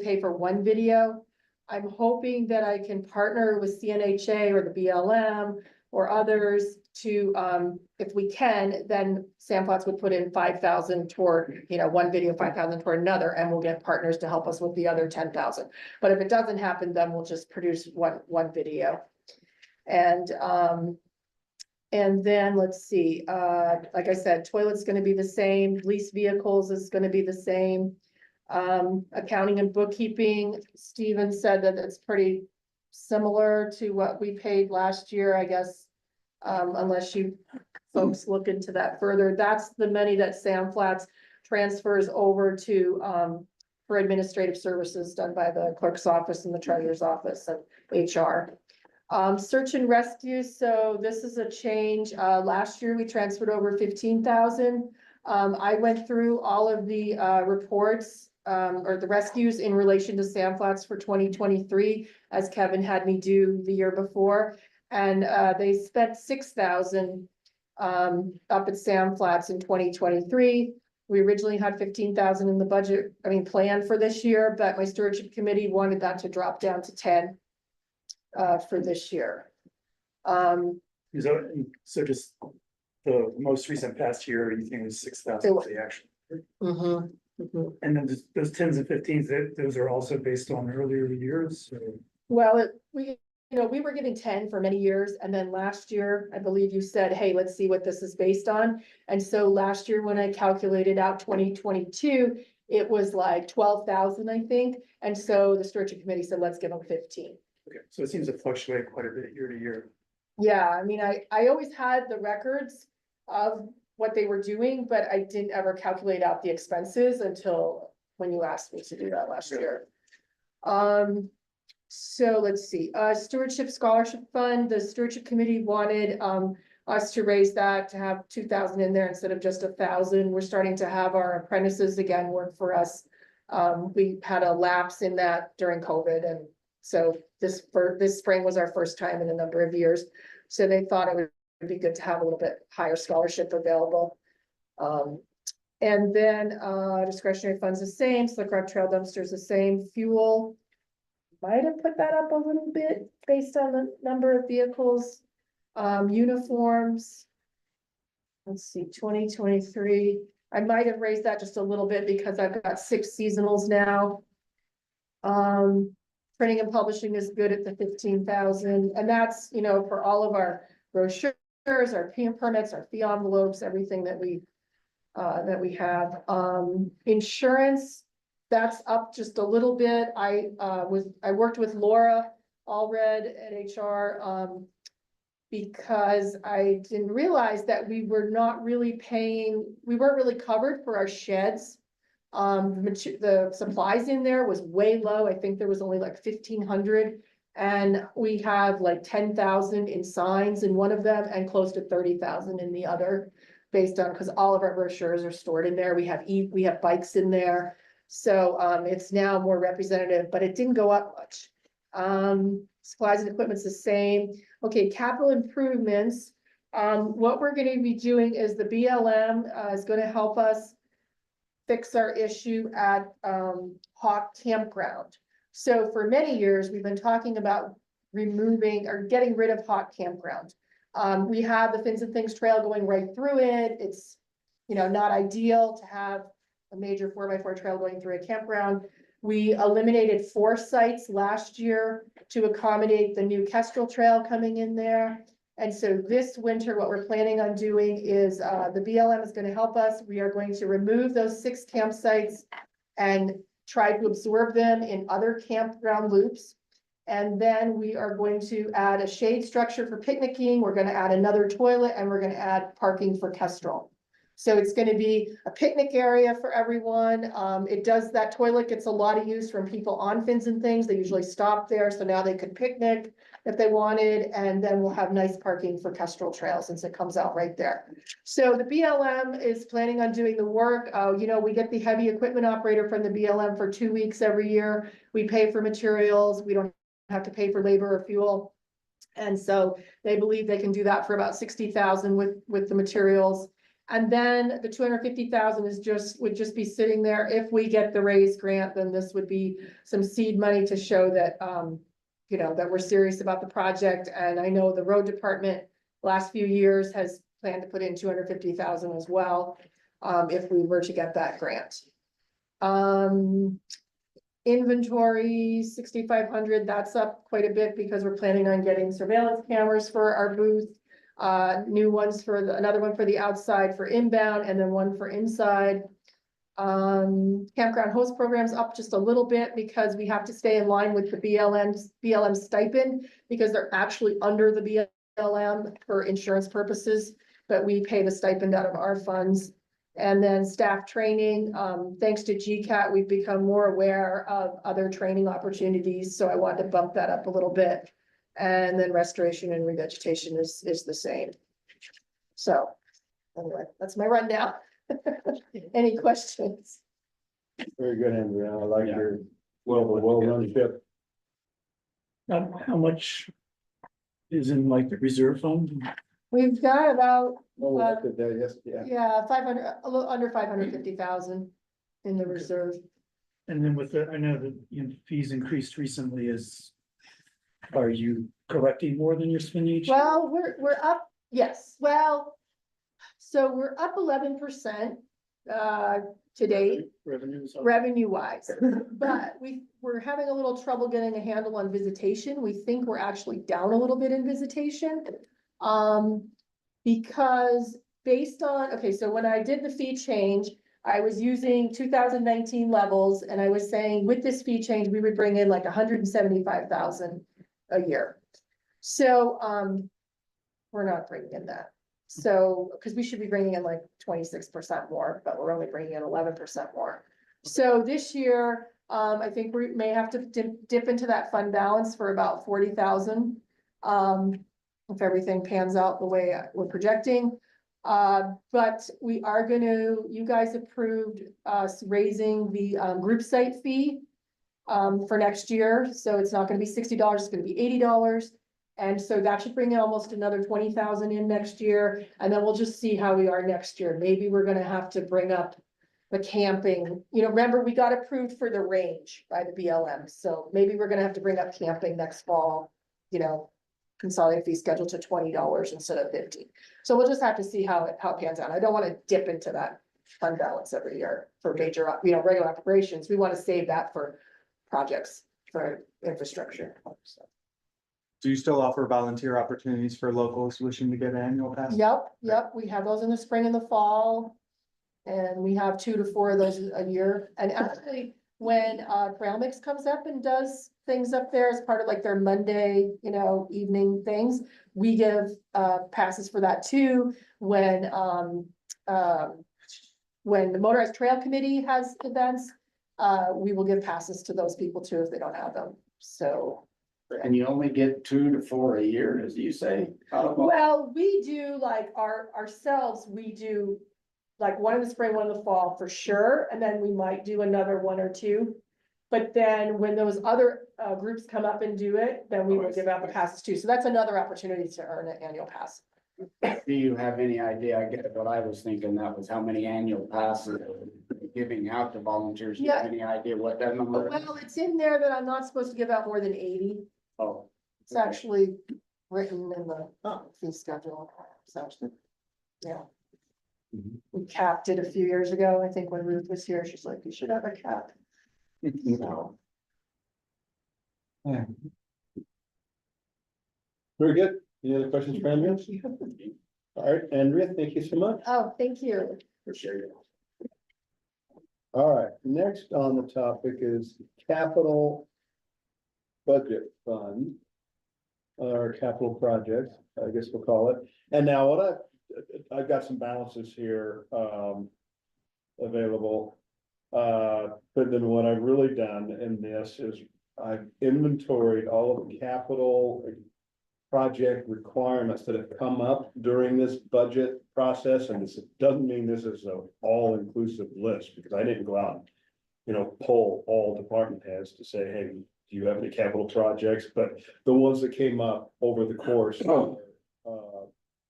B: pay for 1 video. I'm hoping that I can partner with CNHA or the BLM or others to, if we can, then Sand Flats would put in 5,000 toward, 1 video, 5,000 toward another, and we'll get partners to help us with the other 10,000. But if it doesn't happen, then we'll just produce one video. And then let's see, like I said, toilet's gonna be the same, leased vehicles is gonna be the same. Accounting and bookkeeping, Steven said that it's pretty similar to what we paid last year, I guess. Unless you folks look into that further, that's the money that Sand Flats transfers over to, for administrative services done by the clerk's office and the treasurer's office and HR. Search and rescue, so this is a change. Last year we transferred over 15,000. I went through all of the reports or the rescues in relation to Sand Flats for 2023, as Kevin had me do the year before. And they spent 6,000 up at Sand Flats in 2023. We originally had 15,000 in the budget, planned for this year, but my stewardship committee wanted that to drop down to 10 for this year.
E: So just the most recent past year, you think it was 6,000 for the action?
B: Mhm. Mhm.
E: And then those tens and fifteens, those are also based on earlier years, or?
B: Well, we were getting 10 for many years, and then last year, I believe you said, hey, let's see what this is based on. And so last year, when I calculated out 2022, it was like 12,000, I think. And so the stewardship committee said, let's give them 15.
E: Okay, so it seems to fluctuate quite a bit year to year.
B: Yeah, I mean, I always had the records of what they were doing, but I didn't ever calculate out the expenses until when you asked me to do that last year. So let's see, stewardship scholarship fund, the stewardship committee wanted, us to raise that to have 2,000 in there instead of just 1,000. We're starting to have our apprentices again work for us. We had a lapse in that during COVID, and so this spring was our first time in a number of years. So they thought it would be good to have a little bit higher scholarship available. And then, discretionary funds the same, Slick Rock Trail dumpsters the same, fuel. Might have put that up a little bit based on the number of vehicles, uniforms. Let's see, 2023, I might have raised that just a little bit because I've got 6 seasonals now. Printing and publishing is good at the 15,000, and that's, for all of our brochures, our PM permits, our fee envelopes, everything that we have. Insurance, that's up just a little bit. I worked with Laura Allred at HR, because I didn't realize that we weren't really covered for our sheds. The supplies in there was way low. I think there was only like 1,500. And we have like 10,000 in signs in one of them and close to 30,000 in the other, based on, because all of our brochures are stored in there. We have bikes in there. So it's now more representative, but it didn't go up much. Supplies and equipment's the same. Okay, capital improvements. What we're gonna be doing is the BLM is gonna help us fix our issue at Hawk Campground. So for many years, we've been talking about removing or getting rid of Hawk Campground. We have the Fins and Things Trail going right through it. It's, not ideal to have a major 4x4 trail going through a campground. We eliminated 4 sites last year to accommodate the new Kestrel Trail coming in there. And so this winter, what we're planning on doing is the BLM is going to help us. We are going to remove those 6 campsites and try to absorb them in other campground loops. And then we are going to add a shade structure for picnicking. We're going to add another toilet, and we're going to add parking for Kestrel. So it's going to be a picnic area for everyone. That toilet gets a lot of use from people on Fins and Things. They usually stop there, so now they could picnic if they wanted, and then we'll have nice parking for Kestrel Trail since it comes out right there. So the BLM is planning on doing the work. We get the heavy equipment operator from the BLM for 2 weeks every year. We pay for materials. We don't have to pay for labor or fuel. And so they believe they can do that for about 60,000 with the materials. And then the 250,000 would just be sitting there. If we get the RAISE grant, then this would be some seed money to show that, that we're serious about the project. And I know the road department last few years has planned to put in 250,000 as well, if we were to get that grant. Inventory 6,500, that's up quite a bit because we're planning on getting surveillance cameras for our booth. New ones another one for the outside for inbound, and then one for inside. Campground host programs up just a little bit because we have to stay in line with the BLM stipend, because they're actually under the BLM for insurance purposes, but we pay the stipend out of our funds. And then staff training, thanks to GCAT, we've become more aware of other training opportunities, so I wanted to bump that up a little bit. And then restoration and revegetation is the same. So anyway, that's my rundown. Any questions?
A: Very good, Andrea. I like
D: Yeah.
A: your
D: Well,
A: well-run ship.
E: How much is in like the reserve fund?
B: We've got about,
A: Oh, we looked at that, yes, yeah.
B: 500, a little under 550,000 in the reserve.
E: And then I know that fees increased recently. Are you collecting more than you're spending each year?
B: Well, we're up, yes, well, so we're up 11% to date.
E: Revenues.
B: revenue wise. But we're having a little trouble getting a handle on visitation. We think we're actually down a little bit in visitation. Because based on, okay, so when I did the fee change, I was using 2019 levels and I was saying with this fee change, we would bring in like 175,000 a year. So, we're not bringing in that. So, because we should be bringing in like 26% more, but we're only bringing in 11% more. So this year, I think we may have to dip into that fund balance for about 40,000. If everything pans out the way we're projecting. But we are you guys approved us raising the group site fee for next year. So it's not gonna be $60, it's gonna be $80. And so that should bring in almost another 20,000 in next year. And then we'll just see how we are next year. Maybe we're gonna have to bring up the camping. You know, remember, we got approved for the range by the BLM. So maybe we're gonna have to bring up camping next fall, you know, consolidated fee schedule to $20 instead of 50. So we'll just have to see how it pans out. I don't want to dip into that fund balance every year for major, you know, regular operations. We want to save that for projects, for infrastructure. So,
C: Do you still offer volunteer opportunities for locals wishing to get an annual pass?
B: Yep, we have those in the spring and the fall. And we have 2 to 4 of those a year. And actually, when Trail Mix comes up and does things up there as part of like their Monday, you know, evening things, we give passes for that too. When the Motorized Trail Committee has events, we will give passes to those people too if they don't have them. So.
G: And you only get 2 to 4 a year, as you say?
B: Well, we do like ourselves, we do like one in the spring, one in the fall for sure, and then we might do another 1 or 2. But then when those other groups come up and do it, then we will give out the passes too. So that's another opportunity to earn an annual pass.
G: Do you have any idea? I get what I was thinking, that was how many annual passes giving out to volunteers. Do you have any idea what that number is?
B: Well, it's in there that I'm not supposed to give out more than 80.
G: Oh,
B: It's actually written in the fee schedule. So, yeah. We capped it a few years ago. I think when Ruth was here, she's like, you should have a cap. So,
A: Very good. Any other questions for Andrea? All right, Andrea, thank you so much.
B: oh, thank you.
G: appreciate it.
A: All right, next on the topic is capital budget fund. Or capital projects, I guess we'll call it. And now what I've got some balances here, available. But then what I've really done in this is I've inventoried all of the capital project requirements that have come up during this budget process. And this doesn't mean this is an all-inclusive list, because I didn't go out and, you know, poll all department heads to say, hey, do you have any capital projects? But the ones that came up over the course of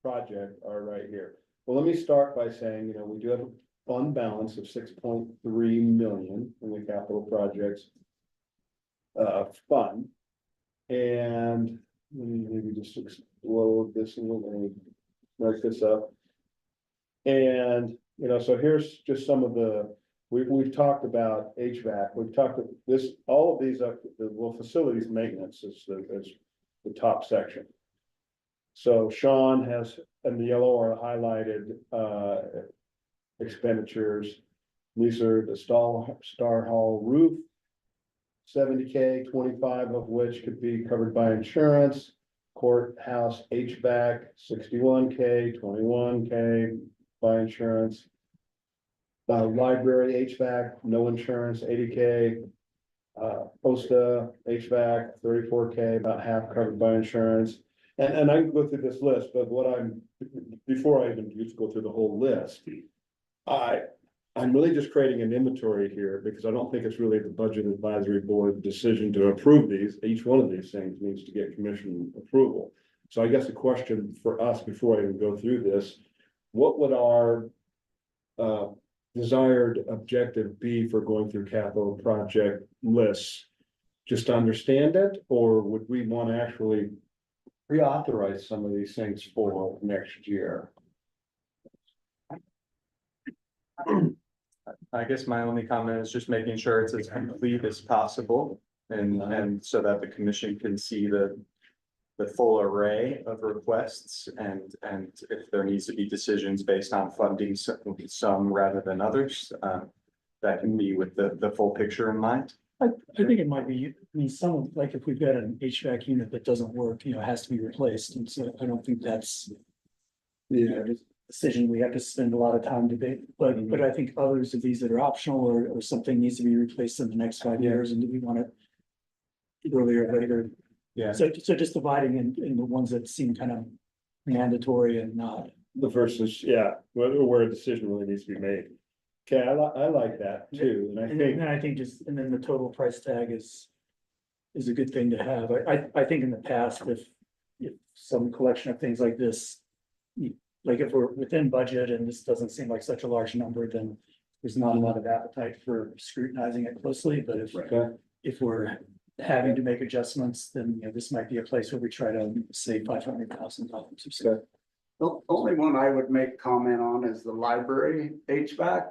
A: project are right here. Well, let me start by saying, you know, we do have a fund balance of 6.3 million in the capital projects fund. And let me maybe just explode this a little, let me mark this up. And, you know, so here's just some of the, we've talked about HVAC, we've talked this, all of these up, well, facilities maintenance is the top section. So Sean has, in the yellow are highlighted, expenditures. These are the Star Hall roof. 70K, 25 of which could be covered by insurance. Courthouse HVAC, 61K, 21K by insurance. Library HVAC, no insurance, 80K. Posta HVAC, 34K, about half covered by insurance. And I can go through this list, but before I even just go through the whole list, I'm really just creating an inventory here because I don't think it's really the budget advisory board decision to approve these. Each one of these things needs to get commission approval. So I guess the question for us before I even go through this, what would our desired objective be for going through capital project lists? Just to understand it, or would we want to actually reauthorize some of these things for next year?
C: I guess my only comment is just making sure it's as complete as possible. And so that the commission can see the full array of requests and if there needs to be decisions based on funding some rather than others. That can be with the full picture in mind.
E: I think it might be, I mean, some of, like, if we've got an HVAC unit that doesn't work, you know, has to be replaced, and so I don't think that's. Yeah, decision we have to spend a lot of time debating, but I think others of these that are optional or something needs to be replaced in the next 5 years, and do we want it? Earlier or later,
C: Yeah.
E: so just dividing in the ones that seem kind of mandatory and not.
A: The versus, yeah, where a decision really needs to be made. Okay, I like that too, and I
E: And
A: think,
E: then I think just, and then the total price tag is a good thing to have. I think in the past, if some collection of things like this, like if we're within budget and this doesn't seem like such a large number, then there's not a lot of appetite for scrutinizing it closely, but if we're having to make adjustments, then, you know, this might be a place where we try to save $500,000 or so.
G: The only one I would make comment on is the library HVAC.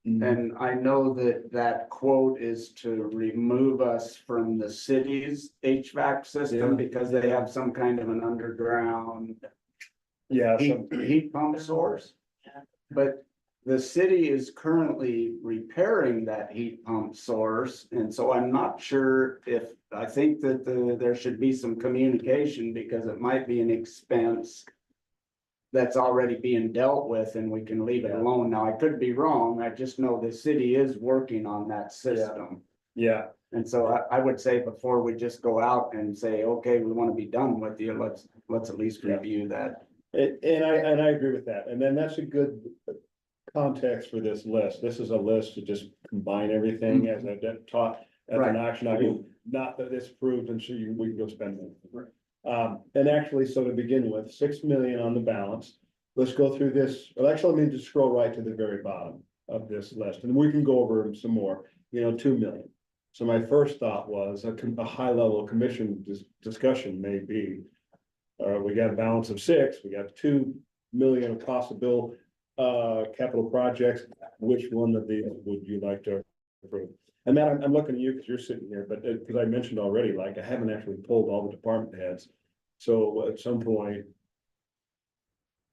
G: And I know that that quote is to remove us from the city's HVAC system because they have some kind of an underground
A: yeah,
G: heat pump source. But the city is currently repairing that heat pump source, and so I'm not sure if, I think that there should be some communication because it might be an expense that's already being dealt with and we can leave it alone. Now, I could be wrong. I just know the city is working on that system.
A: yeah,
G: And so I would say before we just go out and say, okay, we want to be done with you, let's at least review that.
A: and I agree with that, and then that's a good context for this list. This is a list to just combine everything as a taught as an action item, not that it's approved and so we can go spend it. And actually, so to begin with, 6 million on the balance. Let's go through this. Well, actually, let me just scroll right to the very bottom of this list and we can go over some more, 2 million. So my first thought was a high level commission discussion may be. We got a balance of 6, we got 2 million of possible capital projects. Which one of these would you like to approve? And Matt, I'm looking at you because you're sitting here, but because I mentioned already, like I haven't actually pulled all the department heads. So at some point.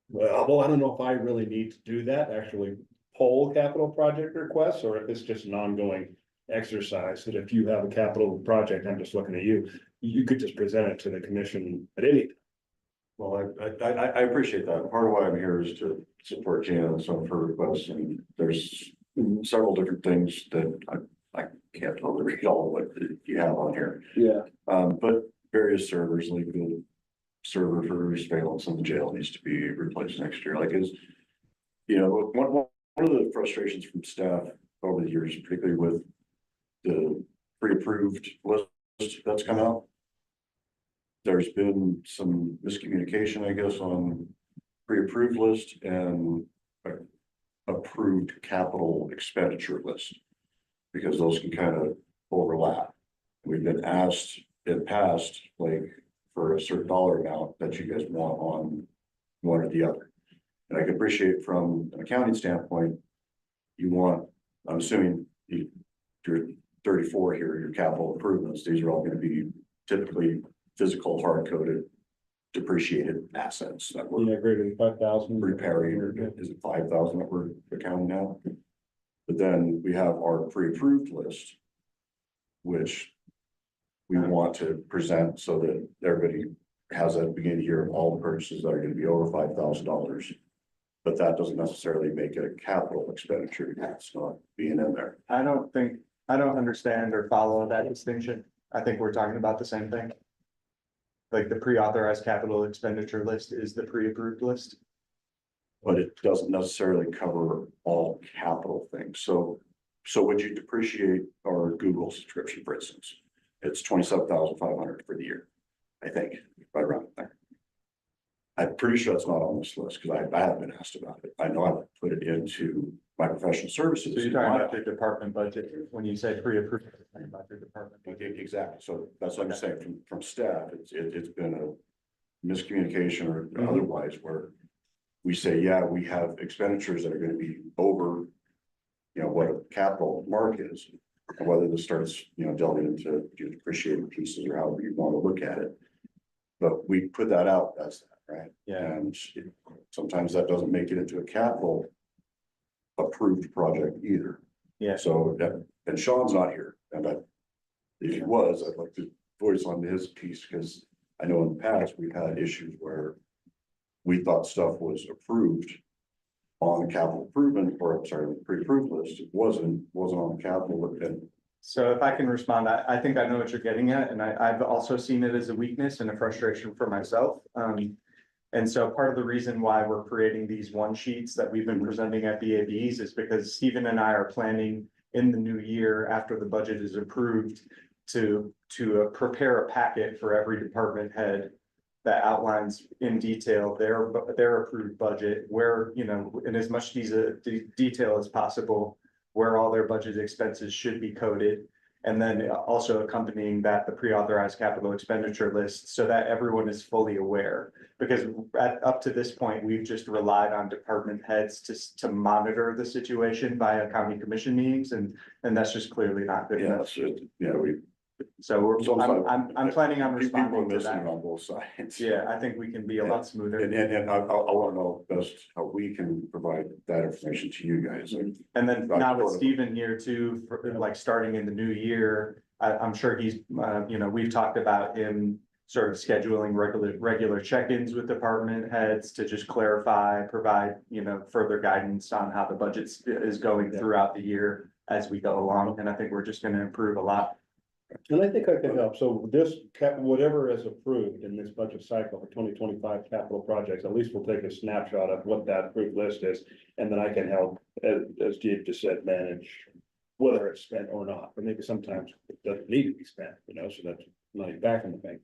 A: Well, I don't know if I really need to do that, actually poll capital project requests, or if it's just an ongoing exercise that if you have a capital project, I'm just looking at you, you could just present it to the commission at any.
H: Well, I appreciate that. Part of why I'm here is to support Jan and some of her requests, and there's several different things that I can't totally read all of what you have on here.
A: Yeah.
H: But various servers, like the server for surveillance in the jail needs to be replaced next year. Like one of the frustrations from staff over the years, particularly with the pre-approved list that's come out. There's been some miscommunication, I guess, on pre-approved list and approved capital expenditure list. Because those can kind of overlap. We've been asked in past, like for a certain dollar amount that you guys want on one or the other. And I can appreciate from an accounting standpoint, you want, I'm assuming you're 34 here, your capital improvements, these are all going to be typically physical hard-coded depreciated assets that we're
A: Greater than 5,000.
H: repairing, or is it 5,000 that we're accounting now? But then we have our pre-approved list, which we want to present so that everybody has at the beginning of the year, all the purchases that are going to be over $5,000. But that doesn't necessarily make it a capital expenditure. That's not being in there.
C: I don't understand or follow that distinction. I think we're talking about the same thing. Like the pre-authorized capital expenditure list is the pre-approved list.
H: But it doesn't necessarily cover all capital things. So would you depreciate our Google subscription, for instance? It's 27,500 for the year, I think, right around there. I'm pretty sure it's not on this list because I have been asked about it. I know I've put it into my professional services.
C: So you're talking about the department budget when you say pre-approved, you're talking about the department budget.
H: Exactly. So that's what I'm saying from staff. It's been a miscommunication or otherwise where we say, yeah, we have expenditures that are going to be over what a capital mark is. And whether this starts, delving into depreciated pieces or however you want to look at it. But we put that out as that, right?
C: Yeah.
H: And sometimes that doesn't make it into a capital approved project either.
C: Yeah.
H: So, and Sean's not here, and if he was, I'd like to voice on his piece, because I know in the past, we've had issues where we thought stuff was approved on the capital improvement, or I'm sorry, the pre-approved list, it wasn't on the capital, and
C: So if I can respond, I think I know what you're getting at, and I've also seen it as a weakness and a frustration for myself. And so part of the reason why we're creating these one sheets that we've been presenting at BABs is because Stephen and I are planning in the new year, after the budget is approved, to prepare a packet for every department head that outlines in detail their approved budget, where, in as much detail as possible, where all their budget expenses should be coded. And then also accompanying that, the pre-authorized capital expenditure list, so that everyone is fully aware. Because up to this point, we've just relied on department heads to monitor the situation via county commission meetings, and that's just clearly not good
H: yeah,
C: enough.
H: so, we.
C: So
H: Sometimes
C: I'm planning on
H: People
C: responding to
H: missing it
C: that.
H: on both sides.
C: Yeah, I think we can be a lot smoother.
H: And I want to know best how we can provide that information to you guys.
C: And then
H: Right,
C: now with
H: sort of.
C: Stephen here too, like starting in the new year, I'm sure he's, we've talked about him sort of scheduling regular check-ins with department heads to just clarify, provide, further guidance on how the budget is going throughout the year as we go along. And I think we're just going to improve a lot.
A: And I think I can help. So this whatever is approved in this budget cycle for 2025 capital projects, at least we'll take a snapshot of what that approved list is. And then I can help, as Steve just said, manage whether it's spent or not. Or maybe sometimes it doesn't need to be spent, so that's money back in the bank.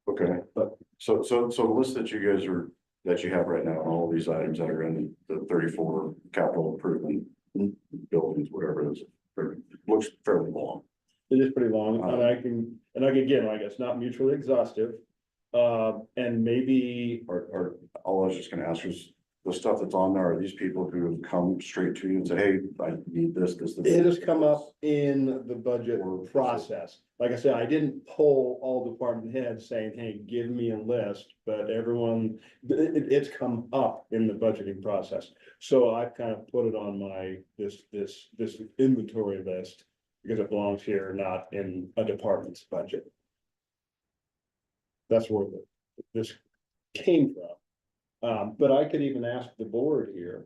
H: Okay, so the list that you guys that you have right now, all these items that are in the 34 capital improvement buildings, whatever it is, looks fairly long.
A: It is pretty long, and I can again, I guess, not mutually exhaustive. And maybe,
H: Or all I was just gonna ask was, the stuff that's on there, are these people who have come straight to you and say, hey, I need this.
A: it has come up in the budget process. Like I said, I didn't poll all department heads saying, hey, give me a list, but everyone, it's come up in the budgeting process. So I've kind of put it on my, this inventory list, because it belongs here, not in a department's budget. That's where this came from. But I could even ask the board here,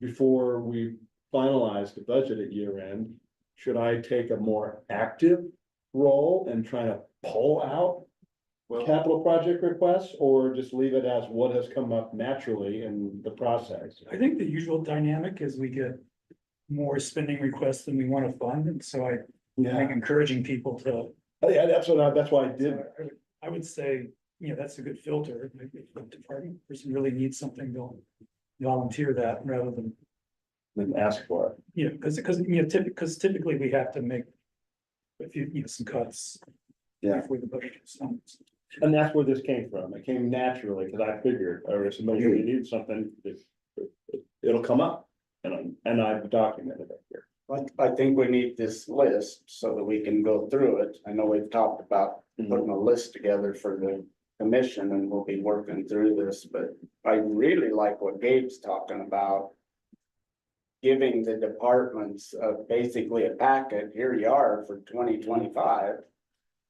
A: before we finalize the budget at year end, should I take a more active role and try to pull out capital project requests, or just leave it as what has come up naturally in the process?
E: I think the usual dynamic is we get more spending requests than we want to fund, and so I think encouraging people to.
A: Yeah, that's why I did.
E: I would say, that's a good filter. If the department person really needs something, they'll volunteer that rather than.
A: Then ask for it.
E: Because typically we have to make a few, some cuts.
A: Yeah.
E: Before the budget is done.
A: And that's where this came from. It came naturally, because I figured, or if somebody really needs something, it'll come up. And I've documented it here.
G: I think we need this list so that we can go through it. I know we've talked about putting a list together for the commission, and we'll be working through this, but I really like what Gabe's talking about. Giving the departments basically a packet, here you are for 2025.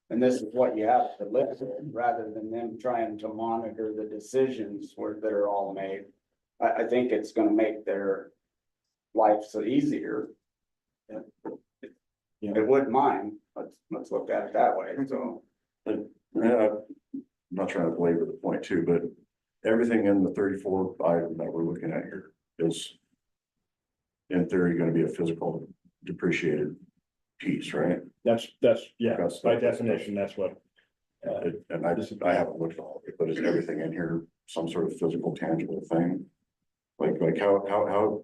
G: And this is what you have to list, rather than them trying to monitor the decisions that are all made. I think it's gonna make their life so easier. It wouldn't mind, let's look at it that way, so.
H: I'm not trying to belabor the point too, but everything in the 34 item that we're looking at here is in theory going to be a physical depreciated piece, right?
A: That's, yeah,
H: That's-
A: by definition, that's what.
H: And I haven't looked at all of it, but is everything in here some sort of physical tangible thing? Like how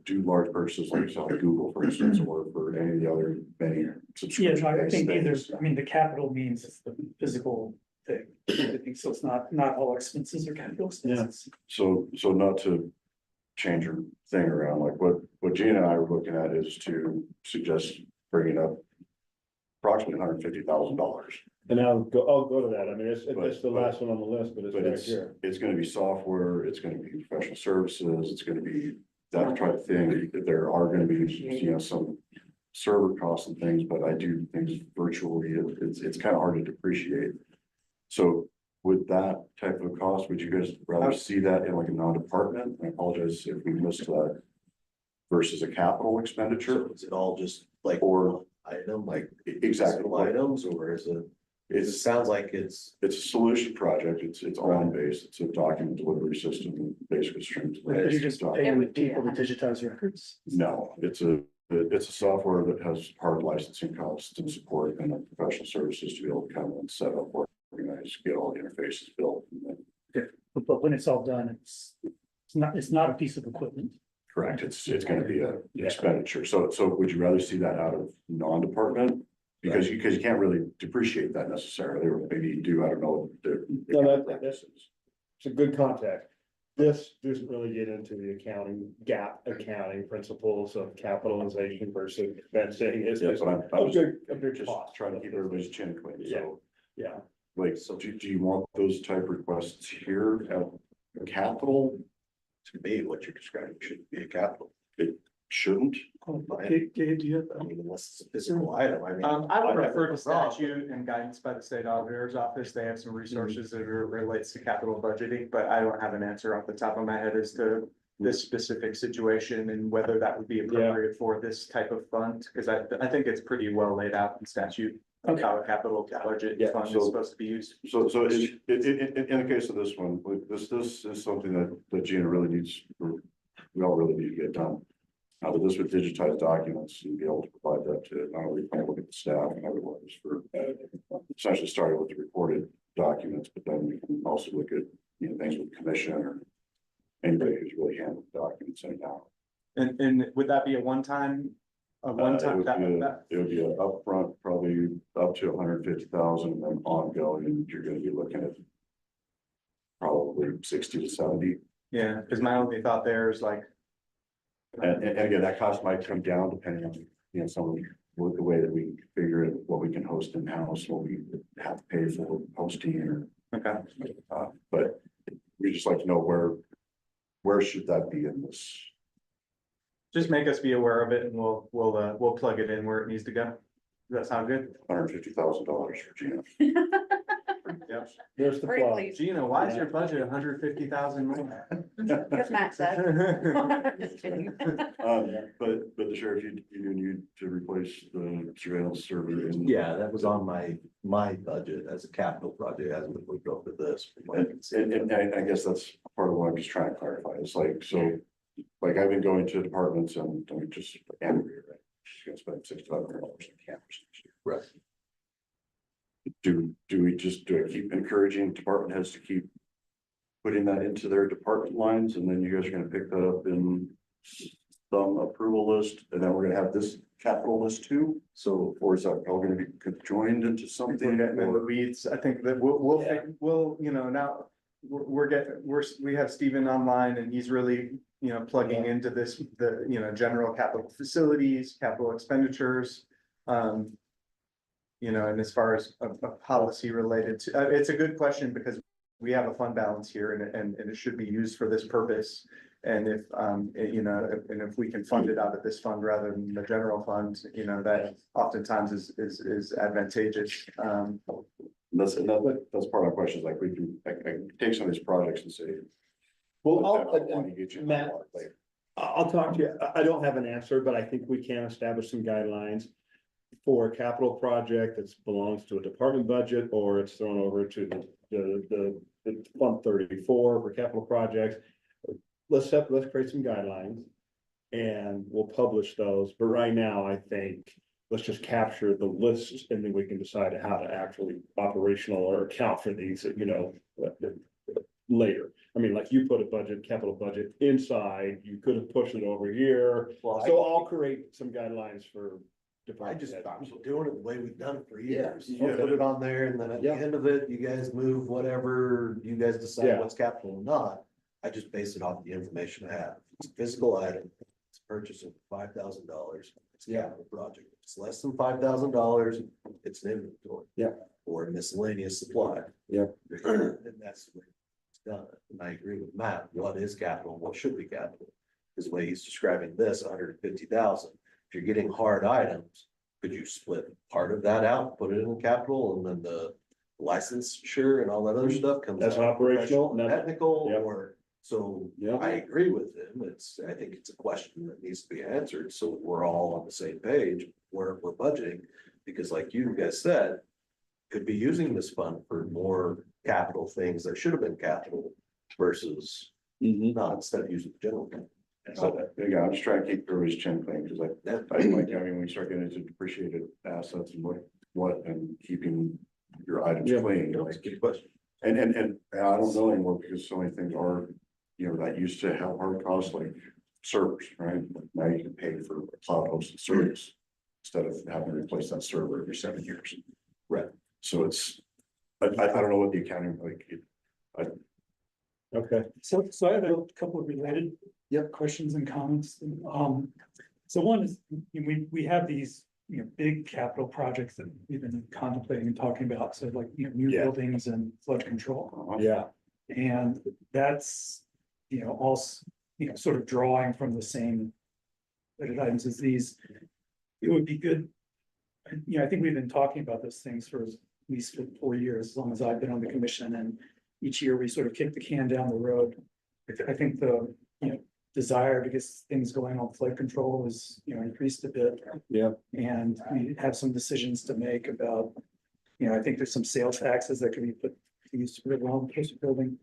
H: do large purchases like Google, for instance, or for any of the other many
E: Yeah,
H: subscription?
E: no, I think
H: things?
E: the capital means it's the physical thing. I think so. It's not all expenses or capital expenses.
H: So not to change your thing around, like what Gina and I were looking at is to suggest bringing up approximately $150,000.
A: And I'll go to that. I mean, it's the
H: But-
A: last one on the list, but it's
H: But
A: right
H: it's,
A: here.
H: it's gonna be software, it's gonna be professional services, it's gonna be that type of thing. There are gonna be, some server costs and things, but I do things virtually. It's kind of hard to depreciate. So with that type of cost, would you guys rather see that in like a non-department? I apologize if we missed that. Versus a capital expenditure
D: So is it all just like
H: or
D: item, like
H: exactly,
D: single items, or is it? It sounds like it's.
H: it's a solution project. It's on base. It's a document delivery system, basically strings.
E: But you're just
H: No,
E: paying people to digitize records.
H: it's a software that has hard licensing costs and support and then professional services to be able to come and set up, organize, get all the interfaces built. And then,
E: But when it's all done, it's not a piece of equipment.
H: correct, it's gonna be a expenditure. So would you rather see that out of non-department? Because you can't really depreciate that necessarily, or maybe you do, I don't know.
A: No, that's it's a good contact. This doesn't really get into the accounting principles of capitalization versus expensing. It's
H: Yeah,
A: just
H: but
A: a big
H: just
A: cost.
H: trying to keep everybody's chin clean, so.
A: Yeah.
H: Like, so do you want those type requests here at capital?
D: To me, what you're describing should be a capital.
H: Shouldn't?
E: Gabe, do you have?
D: I mean, unless it's a physical item, I mean.
C: I would
D: I might
C: refer
D: be
C: to
D: wrong,
C: statute and guidance by the state auditor's office. They have some resources that relates to capital budgeting, but I don't have an answer off the top of my head as to this specific situation and whether that would be appropriate for this type of fund, because I think it's pretty well laid out in statute.
E: Okay.
C: How a capital budget
A: Yeah,
C: fund is
H: so-
C: supposed to be used.
H: So in the case of this one, this is something that Gina really needs, or we all really need to get done. But this would digitize documents and be able to provide that to not only look at the staff and otherwise for essentially starting with the recorded documents, but then we can also look at, things with commission or anybody who's really handled documents anyhow.
C: And would that be a one-time?
H: It would be an upfront, probably up to 150,000, and then ongoing, you're gonna be looking at probably 60 to 70.
C: Yeah, because my only thought there is like,
H: And again, that cost might come down depending on, some of the way that we figure it, what we can host in-house, what we have to pay for hosting or,
C: okay,
H: but we just like to know where should that be in this?
C: just make us be aware of it and we'll plug it in where it needs to go. Does that sound good?
H: $150,000 for Gina.
C: Yep.
A: There's the
I: Great,
A: plug.
I: please.
C: Gina, why is your budget 150,000 more?
I: Because Matt said. Just kidding.
H: But the sheriff, you do need to replace the surveillance server. and-
D: Yeah, that was on my budget as a capital project, as we go for this.
H: And I guess that's part of what I'm just trying to clarify. It's like, so, like I've been going to departments and I mean, just Andrea, right? She's gonna spend $6,500 on cameras next year.
D: Right.
H: Do I keep encouraging department heads to keep putting that into their department lines, and then you guys are gonna pick that up in some approval list, and then we're gonna have this capital list too? So, or is that all gonna be joined into
C: We're
H: something?
C: getting in the weeds. I think that we'll, now, we have Steven online and he's really, plugging into this, general capital facilities, capital expenditures. And as far as a policy related to, it's a good question because we have a fund balance here and it should be used for this purpose. And if, and if we can fund it out of this fund rather than the general fund, that oftentimes is advantageous.
H: That's part of my question, is like, we can, I can take some of these projects and say.
A: Well,
H: "I'll get you
A: Matt,
H: later."
A: I'll talk to you. I don't have an answer, but I think we can establish some guidelines for a capital project that belongs to a department budget, or it's thrown over to the Fund 34 for capital projects. Let's create some guidelines and we'll publish those. But right now, I think let's just capture the list and then we can decide how to actually operational or account for these, later. I mean, like you put a capital budget inside, you could have pushed it over here.
D: Well,
A: So I'll create some guidelines for.
D: I
A: department
D: just,
A: heads.
D: I'm doing it the way we've done it for years.
A: Yeah.
D: You put it on there and then at the
A: Yeah.
D: end of it, you guys move whatever, you guys decide
A: Yeah.
D: what's capital or not. I just base it off the information I have. It's a physical item, it's purchasing $5,000, it's a capital project. If it's less than $5,000, it's an inventory.
A: Yeah.
D: Or a miscellaneous supply.
A: Yeah.
D: And that's the way it's done. And I agree with Matt, what is capital, what should be capital? Because the way he's describing this, 150,000, if you're getting hard items, could you split part of that out, put it in capital, and then the licensure and all that other stuff comes.
A: That's
D: out
A: operational, and that's-
D: Technical,
A: Yep.
D: or, so
A: Yeah.
D: I agree with him, I think it's a question that needs to be answered, so we're all on the same page, where we're budgeting. Because like you guys said, could be using this fund for more capital things that should have been capital versus not, instead of using the general fund.
H: So, yeah, I'm just trying to keep everybody's chin clean, because like, I like, I mean, when you start getting into depreciated assets and what, and keeping your items
A: Yeah.
H: clean,
D: That's a good question.
H: and I don't know anymore, because so many things are, you know, that used to have hard costs like servers, right? Now you can pay for a cloud hosted service instead of having to replace that server every 7 years.
D: Right.
H: So it's, I don't know what the accounting, like,
A: Okay.
E: So I have a couple of related questions and comments. So one is, we have these, big capital projects that we've been contemplating and talking about, so like, new
H: Yeah.
E: buildings and flood control.
A: Yeah.
E: And that's, also, sort of drawing from the same budget items as these. It would be good. I think we've been talking about those things for at least 4 years, as long as I've been on the commission, and each year we sort of kick the can down the road. I think the, desire to get things going on flood control is, increased a bit.
A: Yeah.
E: And we have some decisions to make about, I think there's some sales taxes that can be put to use to build the building.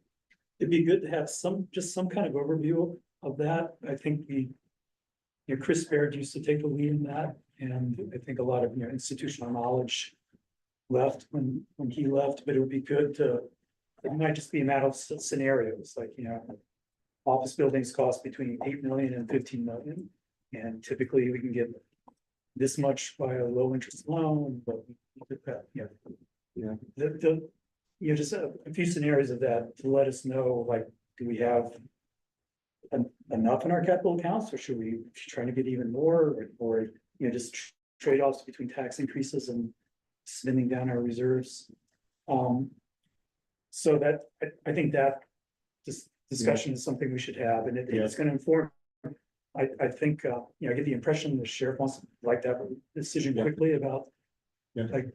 E: It'd be good to have just some kind of overview of that. I think Chris Baird used to take the lead in that, and I think a lot of, institutional knowledge left when he left, but it would be good to, it might just be a matter of scenarios, like, office buildings cost between 8 million and 15 million. And typically we can get this much by a low interest loan, but just a few scenarios of that to let us know, like, do we have enough in our capital accounts, or should we try to get even more, or just trade-offs between tax increases and spending down our reserves. So that, I think that this discussion is something we should have, and it's gonna inform. I think, I get the impression the sheriff wants to like that decision quickly about.
A: Yeah.
E: Like,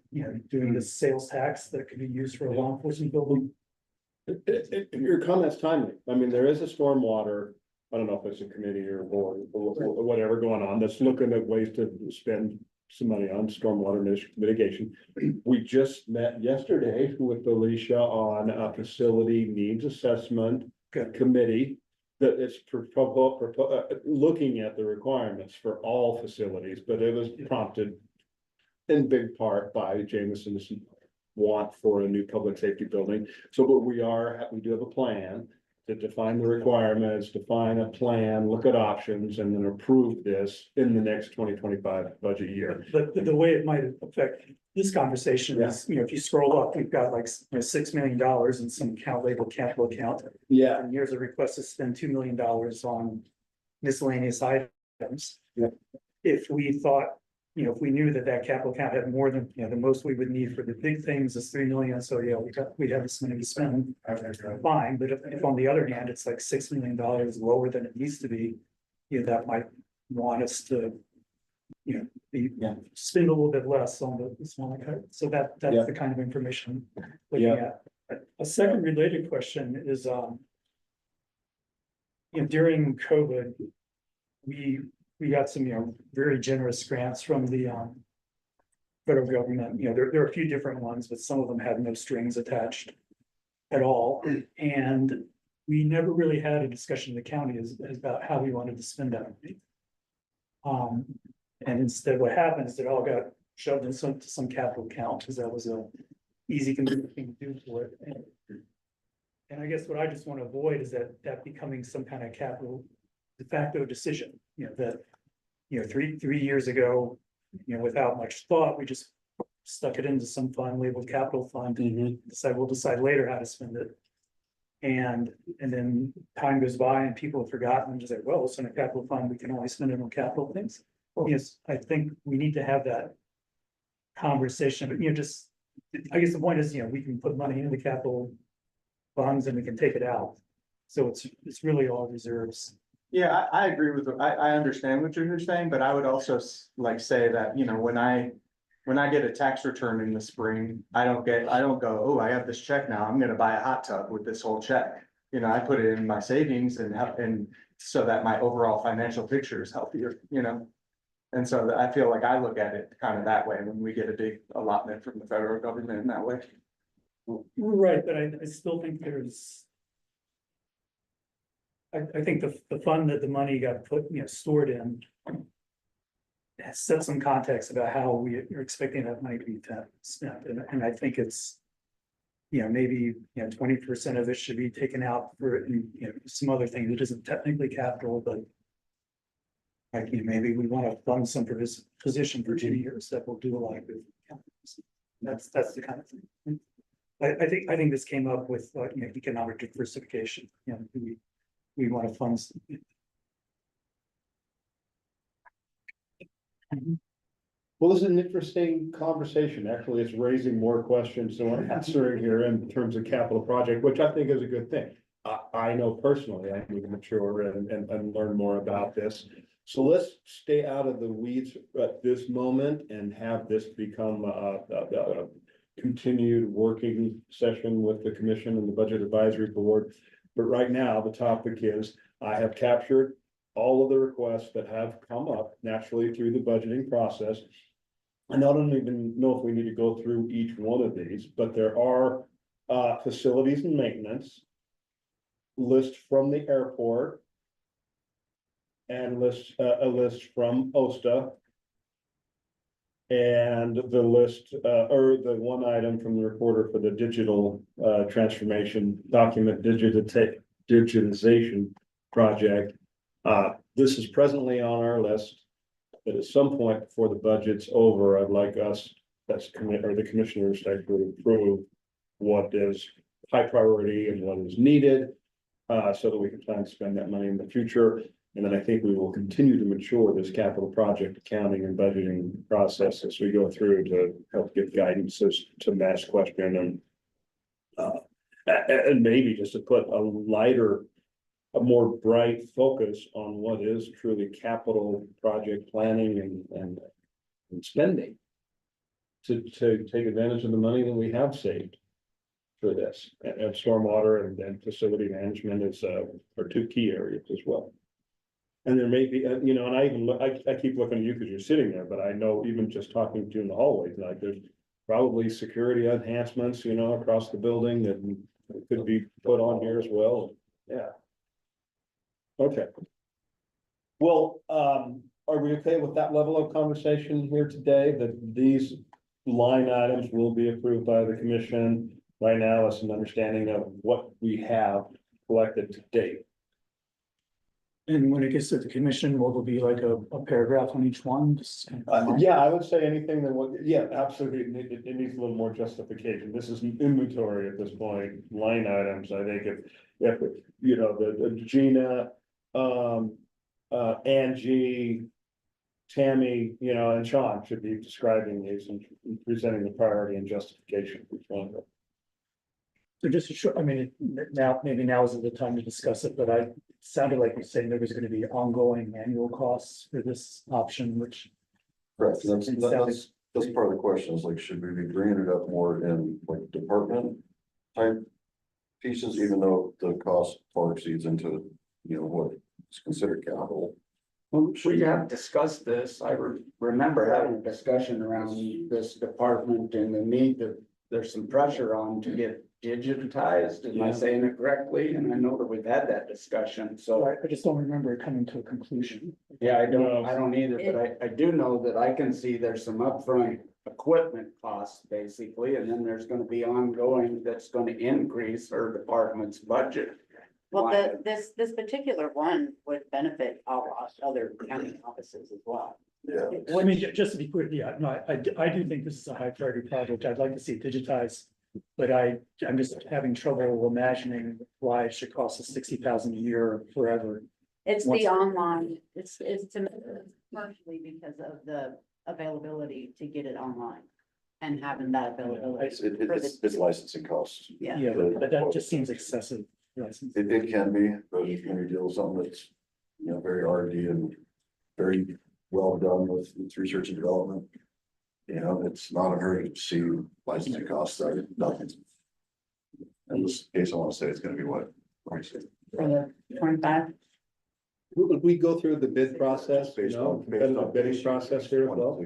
E: doing the sales tax that could be used for a law enforcement building.
A: Your comment's timely. I mean, there is a stormwater, I don't know if it's a committee or board or whatever going on, that's looking at ways to spend some money on stormwater mitigation. We just met yesterday with Alicia on a facility needs assessment committee that is looking at the requirements for all facilities, but it was prompted in big part by Jameson's want for a new public safety building. So, but we do have a plan to define the requirements, define a plan, look at options, and then approve this in the next 2025 budget year.
E: But the way it might affect this conversation is, if you scroll up, we've got like $6 million in some account labeled capital account.
A: Yeah.
E: And here's a request to spend $2 million on miscellaneous items.
A: Yeah.
E: If we thought, if we knew that capital account had more than, the most we would need for the big things is 3 million, so we'd have this money to spend. Fine, but if on the other hand, it's like $6 million lower than it needs to be, that might want us to, spend a little bit less on the smaller cut. So that's the kind of information I'm looking at. A second related question is, during COVID, we got some, very generous grants from the federal government. There are a few different ones, but some of them had no strings attached at all. And we never really had a discussion in the county as about how we wanted to spend that money. And instead what happened is it all got shoved in some capital account, because that was a easy thing to do for it. And I guess what I just want to avoid is that becoming some kind of capital de facto decision, that, 3 years ago, without much thought, we just stuck it into some fund labeled capital fund and we'll decide later how to spend it. And then time goes by and people have forgotten and just say, well, it's in a capital fund, we can only spend it on capital things. Yes, I think we need to have that conversation, but just, I guess the point is, we can put money into capital funds and we can take it out. So it's really all reserves.
C: Yeah, I agree with, I understand what you're saying, but I would also like say that, when I get a tax return in the spring, I don't go, oh, I have this check now, I'm gonna buy a hot tub with this whole check. I put it in my savings and so that my overall financial picture is healthier, And so I feel like I look at it kind of that way when we get a big allotment from the federal government in that way.
E: Right, but I still think there's. I think the fund that the money got put, stored in. Has set some context about how we are expecting that money to be spent, and I think it's. Maybe, 20% of it should be taken out for, some other things. It isn't technically capital, but. Like, maybe we want to fund some for this position for 2 years that will do a lot of good. That's the kind of thing. I think this came up with, economic diversification, we want to fund.
A: Well, this is an interesting conversation. Actually, it's raising more questions than we're answering here in terms of capital project, which I think is a good thing. I know personally, I need to mature and learn more about this. So let's stay out of the weeds at this moment and have this become a continued working session with the commission and the budget advisory board. But right now, the topic is, I have captured all of the requests that have come up naturally through the budgeting process. I don't even know if we need to go through each one of these, but there are facilities and maintenance, list from the airport, and a list from OSTA. And the list, or the one item from the reporter for the digital transformation document digitization project. This is presently on our list, but at some point before the budget's over, I'd like us, the commissioners to actually approve what is high priority and what is needed, so that we can plan to spend that money in the future. And then I think we will continue to mature this capital project accounting and budgeting process as we go through to help give guidance as to Matt's question and maybe just to put a more bright focus on what is truly capital project planning and spending to take advantage of the money that we have saved for this. And stormwater and facility management are two key areas as well. And there may be, and I keep looking at you because you're sitting there, but I know even just talking to you in the hallways, like there's probably security enhancements, across the building that could be put on here as well. Yeah. Okay. Well, are we okay with that level of conversation here today, that these line items will be approved by the commission? Right now, it's an understanding of what we have collected to date.
E: And when it gets to the commission, will there be like a paragraph on each one? Just kind of
A: Yeah, I would say anything that absolutely, it needs a little more justification. This is an inventory at this point, line items. I think if the Gina, Angie, Tammy, and Sean should be describing these and presenting the priority and justification for each one of them.
E: So just to show, maybe now isn't the time to discuss it, but it sounded like you're saying there was going to be ongoing annual costs for this option, which.
H: Correct, that's part of the question is like, should we be bringing it up more in like department type pieces, even though the cost far exceeds into, what is considered capital?
G: Well, we have discussed this. I remember having a discussion around this department and the need that there's some pressure on to get digitized. Am I saying it correctly? And I know that we've had that discussion, so.
E: I just don't remember it coming to a conclusion.
G: Yeah, I don't either, but I do know that I can see there's some upfront equipment costs basically, and then there's gonna be ongoing that's gonna increase our department's budget.
I: Well, this particular one would benefit our other county offices as well.
H: Yeah.
E: Just to be clear, I do think this is a high priority project. I'd like to see it digitized But I'm just having trouble imagining why it should cost us 60,000 a year forever.
I: It's
E: Once-
I: the online, it's partially because of the availability to get it online. And having that availability.
H: It's licensing costs.
I: Yeah.
E: Yeah, but that just seems excessive. license.
H: It can be, but when you deal with something that's, very R&D and very well done with research and development. It's not a hurry to see licensing costs that are nothing. In this case, I want to say it's gonna be what? Pricey.
I: For the 25.
A: Would we go through the bid process,
H: Based on-
A: competitive bidding process here as well?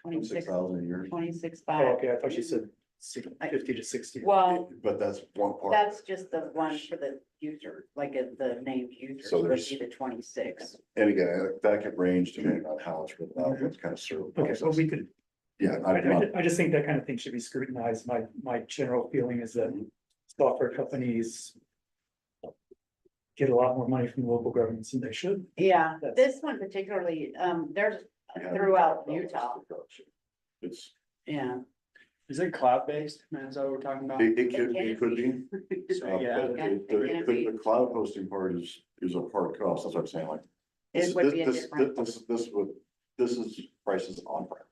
H: 26,000 a year.
I: 26.5.
E: Oh, okay, I thought you said 50 to 60.
I: Well,
H: But that's one part.
I: that's just the one for the user, like the named user,
H: So
I: so it'd
H: there's-
I: be the 26.
H: And again, that could range depending on how it's written out, what kind of service.
E: Okay, so we could,
H: Yeah,
E: I just think that kind of thing should be scrutinized. My general feeling is that software companies get a lot more money from local governments than they should.
I: Yeah,
E: That's-
I: this one particularly, there's throughout Utah,
H: It's,
I: yeah.
C: Is it cloud-based? Is that what we're talking about?
H: it could be.
C: Yeah.
H: But
I: It can be.
H: The cloud hosting part is a hard cost, that's what I'm saying, like.
I: It would be a
H: this-
I: different.
H: This is prices on-prem,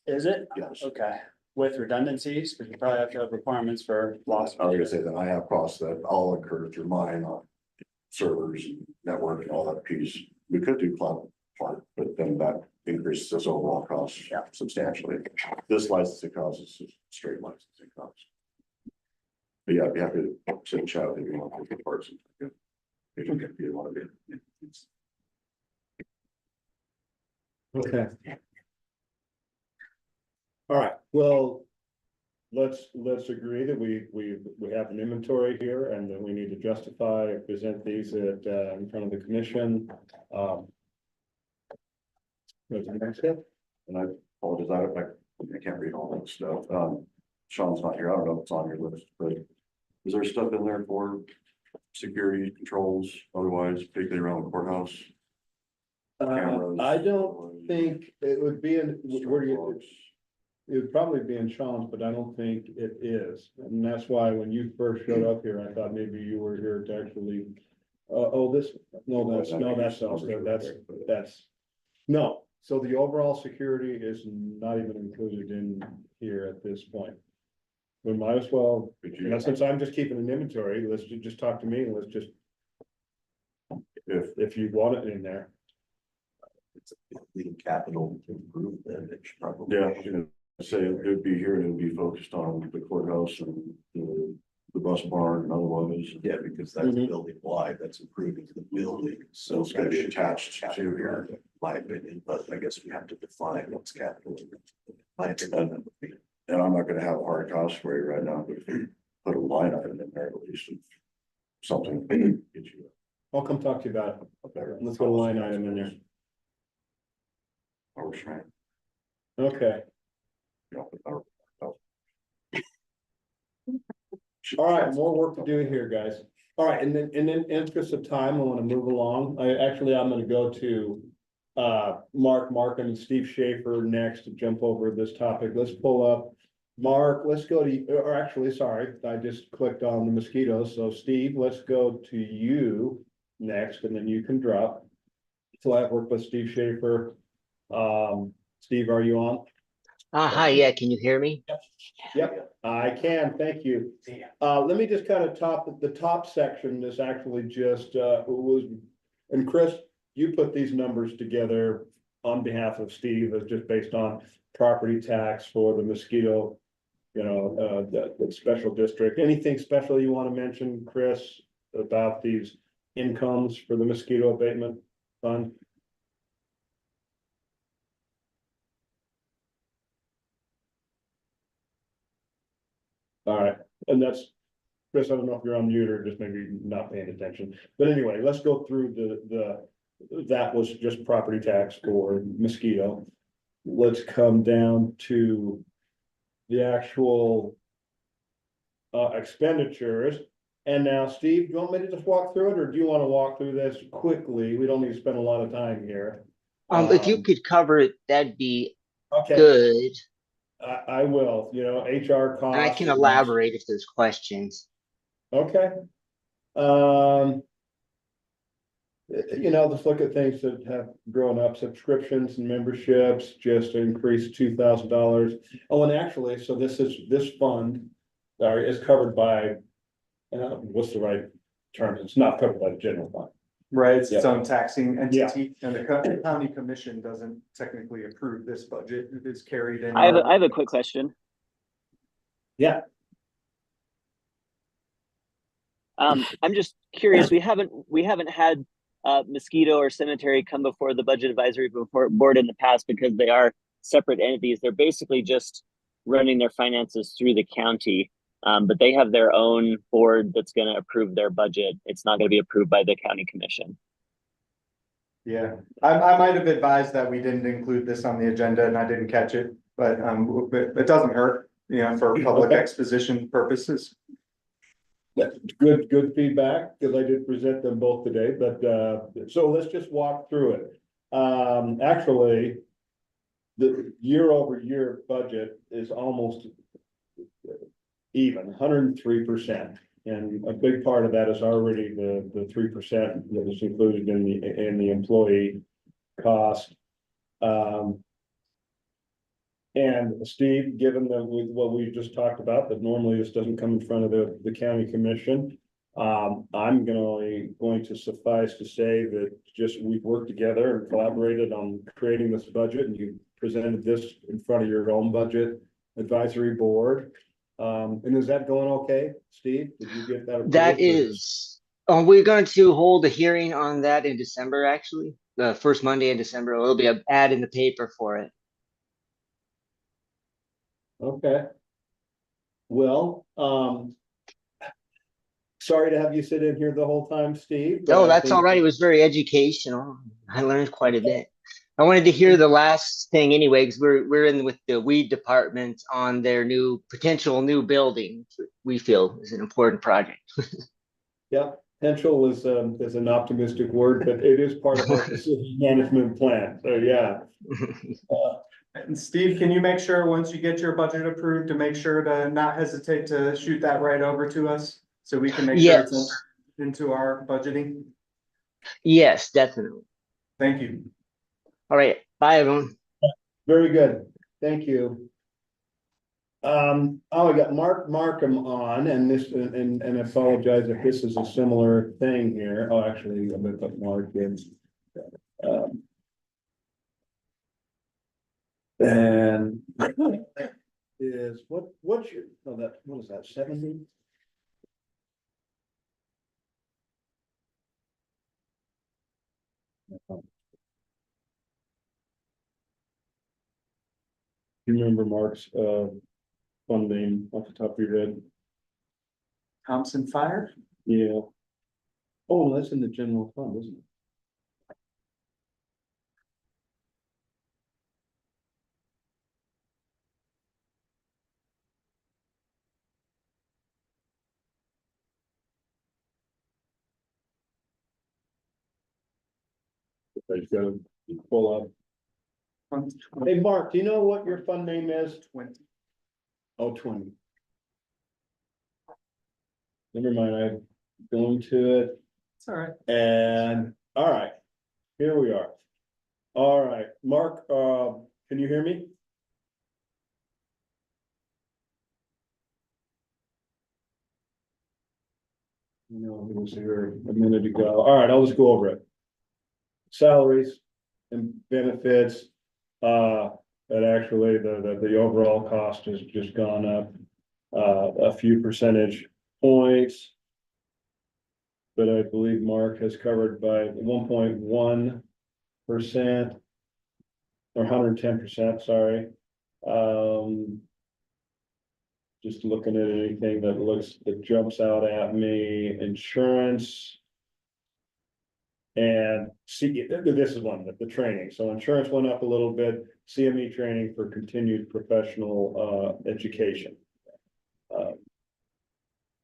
C: Is it?
H: yes.
C: Okay, with redundancies, because you probably have to have requirements for loss.
H: I was gonna say that I have costs that I'll incur through mine on servers, and network and all that piece. We could do cloud part, but then that increases this overall cost substantially. This licensing cost is just straight licensing cost. But yeah, I'd be happy to sit and chat with you on the parts. If you want to be.
A: Okay. All right, well, let's agree that we have an inventory here and that we need to justify or present these in front of the commission. What's the next step?
H: And I apologize, I can't read all that stuff. Sean's not here. I don't know if it's on your list, but is there stuff in there for security controls otherwise, particularly around the courthouse? Cameras,
A: I don't think it would be in, where do you,
H: Strike
A: it would probably be in Sean's, but I don't think it is. And that's why when you first showed up here, I thought maybe you were here to actually, that's, no. So the overall security is not even included in here at this point. We might as well, since I'm just keeping an inventory, let's just talk to me and let's just, if you want it in there.
D: It's leading capital to improve them, it should probably.
H: Yeah, say it would be here and it would be focused on the courthouse and the bus barn and otherwise.
D: Yeah, because that's
A: Mhm.
D: building wide, that's improving the building,
H: So it's gonna be attached to here.
D: My opinion, but I guess we have to define what's capital. My opinion, that would be.
H: And I'm not gonna have a hard cost for you right now, but if you put a line item in there, at least something. Get you
A: I'll come talk to you about it.
H: a better.
A: Let's put a line item in there.
H: Or shrink,
A: Okay,
H: or-
A: all right, more work to do here, guys. All right, and then in the interest of time, I want to move along. I'm gonna go to Mark Markham and Steve Schaefer next to jump over this topic. Let's pull up. Mark, let's go to, or actually, sorry, I just clicked on the mosquitoes. So Steve, let's go to you next and then you can drop. So I've worked with Steve Schaefer. Steve, are you on?
J: Hi, yeah, can you hear me?
A: Yep, I can, thank you. Let me just kind of the top section is actually just, and Chris, you put these numbers together on behalf of Steve, as just based on property tax for the mosquito, the special district. Anything special you want to mention, Chris, about these incomes for the mosquito abatement fund? All right, and that's, Chris, I don't know if you're on mute or just maybe not paying attention, but anyway, let's go through that was just property tax for mosquito. Let's come down to the actual expenditures. And now, Steve, do you want me to just walk through it, or do you want to walk through this quickly? We don't need to spend a lot of time here.
J: If you could cover it, that'd be
A: Okay.
J: good.
A: I will, HR
J: And I
A: costs.
J: can elaborate if there's questions.
A: Okay. Let's look at things that have grown up, subscriptions and memberships just increased $2,000. Oh, and actually, so this fund is covered by, what's the right term? It's not covered by the general fund.
C: Right, it's its
A: Yeah.
C: own taxing entity, and the county commission doesn't technically approve this budget, it is carried in.
F: I have a quick question.
A: Yeah.
F: I'm just curious, we haven't had mosquito or cemetery come before the budget advisory board in the past because they are separate entities. They're basically just running their finances through the county. But they have their own board that's going to approve their budget. It's not going to be approved by the county commission.
C: Yeah, I might have advised that we didn't include this on the agenda and I didn't catch it, but it doesn't hurt, for public
A: Okay.
C: exposition purposes.
A: That's good feedback, because I did present them both today, but, so let's just walk through it. Actually, the year-over-year budget is almost even, 103%. And a big part of that is already the 3% that was included in the employee cost. And Steve, given that what we just talked about, that normally this doesn't come in front of the county commission. I'm going to suffice to say that just we've worked together and collaborated on creating this budget, and you presented this in front of your own budget advisory board. And is that going okay, Steve? Did you get that approved?
J: That is, we're going to hold a hearing on that in December, actually. The first Monday in December, there'll be an ad in the paper for it.
A: Okay. Well, sorry to have you sit in here the whole time, Steve. but
J: Oh,
A: I
J: that's
A: think-
J: all right. It was very educational. I learned quite a bit. I wanted to hear the last thing anyway, because we're in with the weed department on their potential new building. We feel is an important project.
A: Yeah, potential is an optimistic word, but it is part of our facility management plan. So, yeah.
C: And Steve, can you make sure, once you get your budget approved, to make sure to not hesitate to shoot that right over to us? So we can make sure it's
J: Yes.
C: into our budgeting?
J: Yes, definitely.
C: Thank you.
J: All right. Bye, everyone.
A: Very good. Thank you. I got Mark Markham on, and I apologize if this is a similar thing here. Oh, actually, I'm gonna put Mark in. And is what is that, 70? You remember Mark's fund name off the top of your head?
C: Thompson Fire?
A: Yeah. Oh, no, that's in the general fund, isn't it? I just gotta pull up. Hey, Mark, do you know what your fund name is?
C: 20.
A: Oh, 20. Never mind, I'm going to it.
C: It's all right.
A: And, all right, here we are. All right, Mark, can you hear me? No, he was here a minute ago. All right, I'll just go over it. Salaries and benefits, that actually the overall cost has just gone up a few percentage points. But I believe Mark has covered by 1.1% or 110%, sorry. Just looking at anything that jumps out at me, insurance. And see, this is one, the training. So insurance went up a little bit, CME training for continued professional education.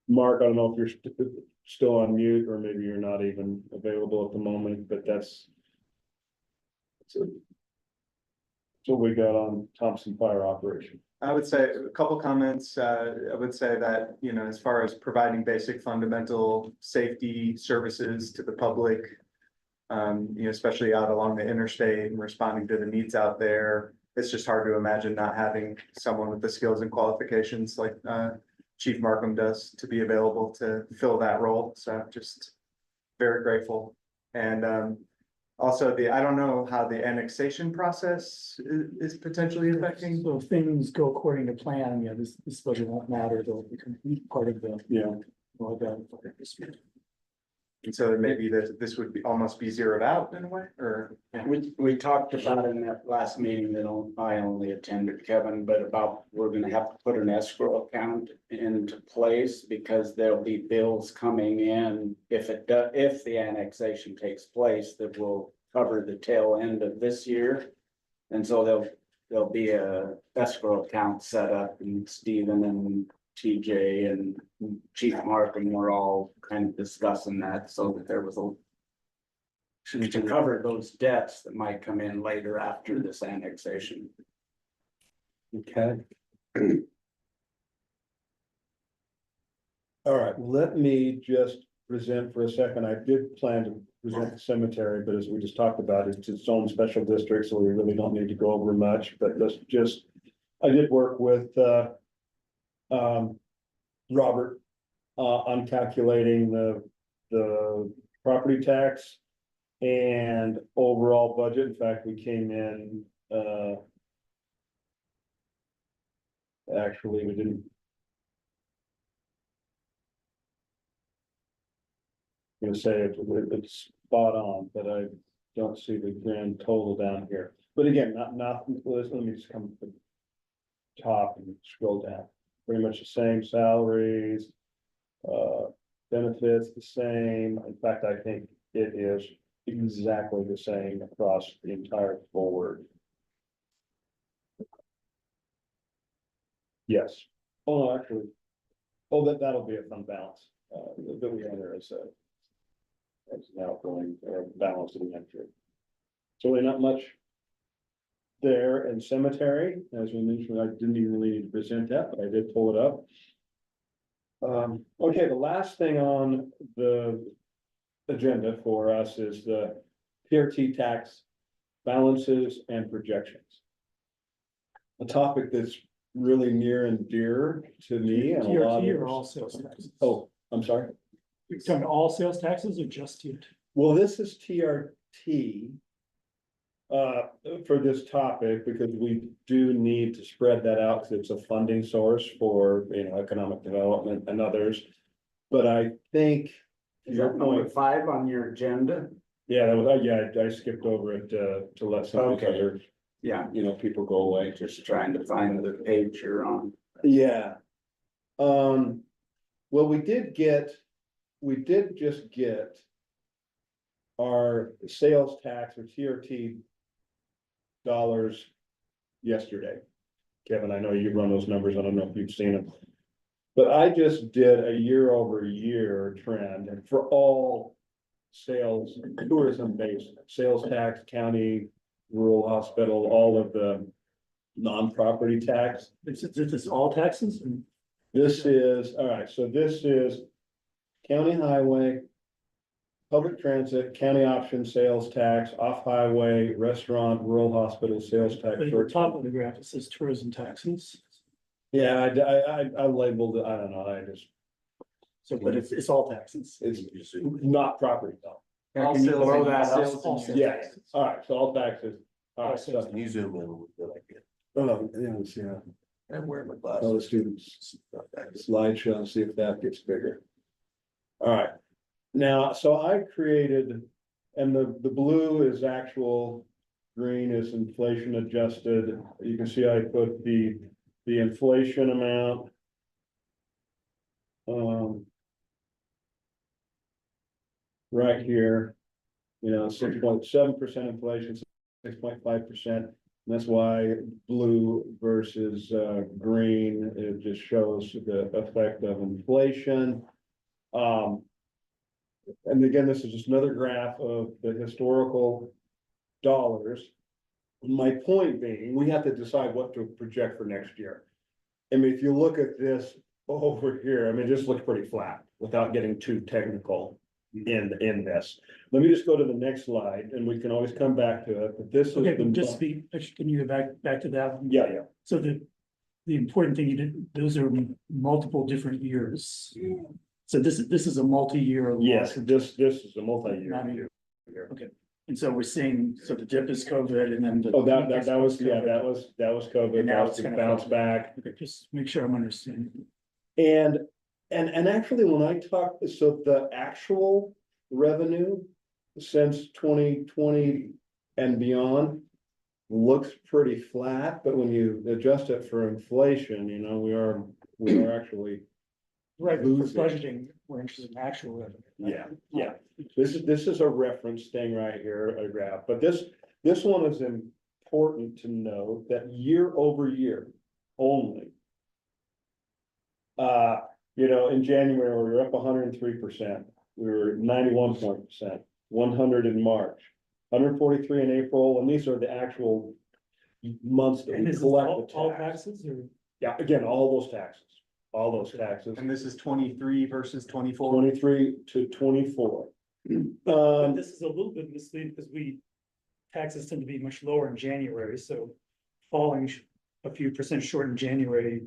A: Mark, I don't know if you're still on mute, or maybe you're not even available at the moment, but that's what we got on Thompson Fire Operation.
C: I would say a couple comments. I would say that, you know, as far as providing basic fundamental safety services to the public. You know, especially out along the interstate and responding to the needs out there. It's just hard to imagine not having someone with the skills and qualifications like Chief Markham does to be available to fill that role. So just very grateful. And also I don't know how the annexation process is potentially affecting.
E: So if things go according to plan, yeah, this budget won't matter, they'll become part of the.
A: Yeah.
E: Well,
C: And so maybe this would be almost be zeroed out in a way, or? Yeah.
G: We talked about in that last meeting that I only attended, Kevin, but about we're gonna have to put an escrow account into place because there'll be bills coming in if the annexation takes place that will cover the tail end of this year. And so there'll be a escrow account set up, and Stephen and TJ and Chief Markham were all kind of discussing that, so that there was to cover those debts that might come in later after this annexation.
A: Okay. All right, let me just present for a second. I did plan to present the cemetery, but as we just talked about, it's its own special district, so we really don't need to go over much, but let's just, I did work with Robert on calculating the property tax and overall budget. In fact, we came in, actually, we didn't. I'm gonna say it's spot on, but I don't see the grand total down here. But again, let me just come to the top and scroll down. Pretty much the same salaries, benefits the same. In fact, I think it is exactly the same across the entire board. Yes. Oh, actually, that'll be a fund balance, that we enter as an outgoing or balance of the entry. So really not much there in cemetery, as we mentioned. I didn't even really need to present that, but I did pull it up. Okay, the last thing on the agenda for us is the PRT tax balances and projections. A topic that's really near and dear to me and a lot
E: TRT or
A: of.
E: all sales taxes?
A: Oh, I'm sorry.
E: You're talking all sales taxes or just TRT?
A: Well, this is TRT. For this topic, because we do need to spread that out, because it's a funding source for, you know, economic development and others. But I think, to
G: Is
A: your
G: that number
A: point,
G: 5 on your agenda?
A: yeah, that was, I skipped over it, to let some of the
G: Okay.
A: other,
G: Yeah,
A: you know, people go away.
G: just trying to find the page you're on.
A: Yeah. Well, we did just get our sales tax or TRT dollars yesterday. Kevin, I know you run those numbers. I don't know if you've seen them. But I just did a year-over-year trend, and for all sales, tourism-based sales tax, county, rural hospital, all of the non-property tax.
E: This is all taxes?
A: This is, all right, so this is county highway, public transit, county option sales tax, off-highway, restaurant, rural hospital sales tax.
E: But at the top of the graph, it says tourism taxes.
A: Yeah, I labeled it, I don't know, I just,
E: So, but it's all taxes.
A: it's not property though.
G: Yeah, can you
C: sales
G: blow
C: and-
G: that
C: sales
G: up?
C: and use
A: Yeah,
C: taxes.
A: all right, so all taxes. All right, so,
D: Can you zoom in a little bit? I can't.
A: yeah,
D: I'm wearing my
A: all the
D: glasses.
A: students, slideshow, see if that gets bigger. All right, now, so I created, and the blue is actual, green is inflation adjusted. You can see I put the inflation amount. Right here, you know, 6.7% inflation, 6.5%. That's why blue versus green, it just shows the effect of inflation. And again, this is just another graph of the historical dollars. My point being, we have to decide what to project for next year. I mean, if you look at this over here, I mean, it just looks pretty flat without getting too technical in this. Let me just go to the next slide and we can always come back to it, but this is.
E: Okay,
A: the-
E: just be, can you go back to that? one?
A: Yeah, yeah.
E: So the important thing you did, those are multiple different years. So this is a multi-year.
A: Yes,
E: loss.
A: this is a multi-year.
E: Not a year. Okay, and so we're seeing, so the dip is COVID and then the.
A: Oh, that was, yeah, that was COVID,
E: And now
A: that
E: it's
A: was
E: gonna
A: bounce
E: fall.
A: back.
E: Okay, just make sure I'm understanding.
A: And actually, when I talk, so the actual revenue since 2020 and beyond looks pretty flat, but when you adjust it for inflation, you know, we are actually,
E: Right, but for
A: Losing.
E: budgeting, we're interested in actual revenue. right?
A: yeah. This is a reference thing right here, a graph, but this one is important to know that year over year only. You know, in January, we were up 103%, we were 91%, 100 in March, 143 in April, and these are the actual months that
E: And
A: we
E: this is
A: collect
E: all
A: the tax.
E: taxes or?
A: Yeah, again, all those taxes,
C: And this is 23 versus 24.
A: 23 to 24.
E: But this is a little bit misleading because taxes tend to be much lower in January, so falling a few percent short in January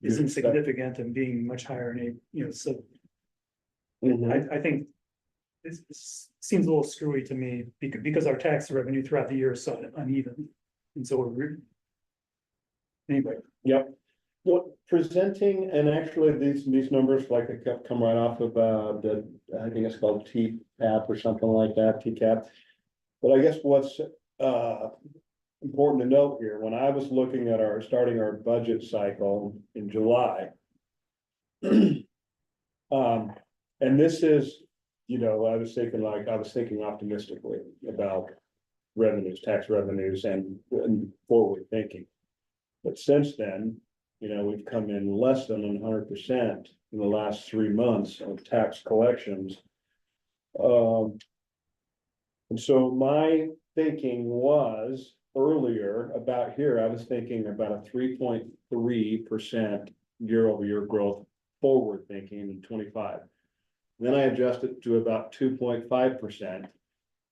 E: is insignificant and being much higher in April, so
A: Mhm.
E: I think this seems a little screwy to me because our tax revenue throughout the year is so uneven. And so anyway,
A: Yep. Well, presenting, and actually these numbers like they come right off of I think it's called TCAP or something like that, TCAP. But I guess what's important to note here, when I was looking at starting our budget cycle in July. And this is, you know, I was thinking optimistically about revenues, tax revenues and forward thinking. But since then, you know, we've come in less than 100% in the last 3 months of tax collections. And so my thinking was earlier about here, I was thinking about a 3.3% year over year growth forward thinking in 25. Then I adjusted to about 2.5%.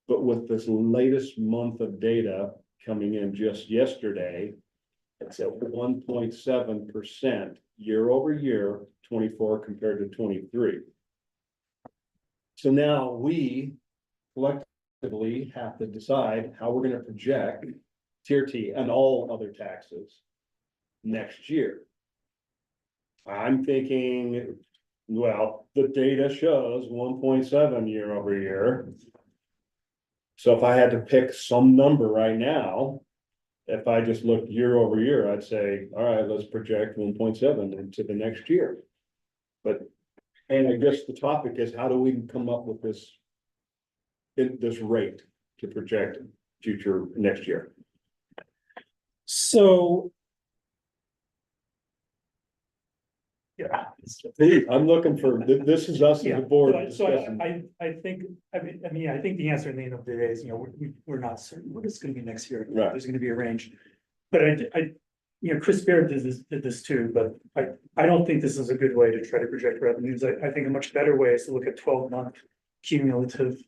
A: But with this latest month of data coming in just yesterday, it's at 1.7% year over year, 24 compared to 23. So now we collectively have to decide how we're gonna project Tier T and all other taxes next year. I'm thinking, well, the data shows 1.7 year over year. So if I had to pick some number right now, if I just looked year over year, I'd say, all right, let's project 1.7 into the next year. But, and I guess the topic is, how do we come up with this rate to project future next year?
E: so. Yeah.
A: I'm looking for, this is us as
E: Yeah,
A: a board
E: so
A: discussing.
E: I think, I mean, I think the answer at the end of the day is, you know, we're not certain what it's gonna be next year.
A: Right.
E: There's gonna be a range. But you know, Chris Barrett did this too, but I don't think this is a good way to try to project revenues. I think a much better way is to look at 12-month cumulative.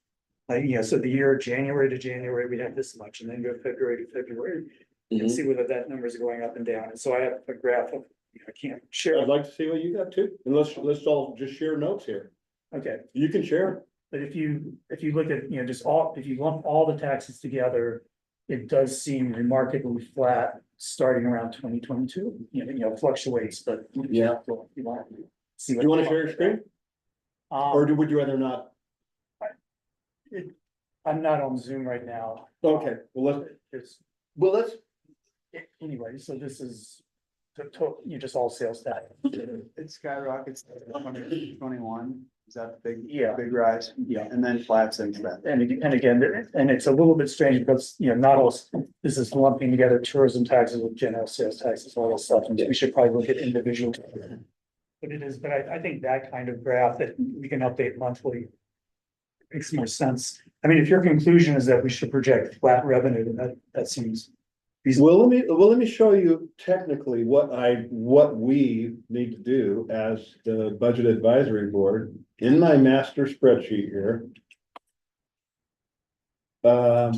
E: Like, you know, so the year January to January, we have this much, and then go February to February. And see whether that number is going up and down. And so I have a graph of, I can't share.
A: I'd like to see what you got too, and let's all just share notes here.
E: Okay.
A: You can share.
E: But if you look at, you know, if you lump all the taxes together, it does seem remarkably flat starting around 2022. You know, fluctuates, but.
A: Yeah.
E: You want to see.
A: Do you want to share your screen, or would you rather not?
E: I'm not on Zoom right now.
A: Okay, well, let's,
E: Anyway, so this is you just all sales tax.
K: It skyrockets to 121, is that the
E: Yeah.
K: big rise?
E: Yeah.
K: And then flats into that.
E: And again, and it's a little bit strange because, you know, not all, this is lumping together tourism taxes with general sales taxes, all this stuff, and we should probably look at individual. But it is, but I think that kind of graph that we can update monthly makes more sense. I mean, if your conclusion is that we should project flat revenue, then that seems
A: Well, let me show you technically what we need to do as the Budget Advisory Board in my master spreadsheet here. Well,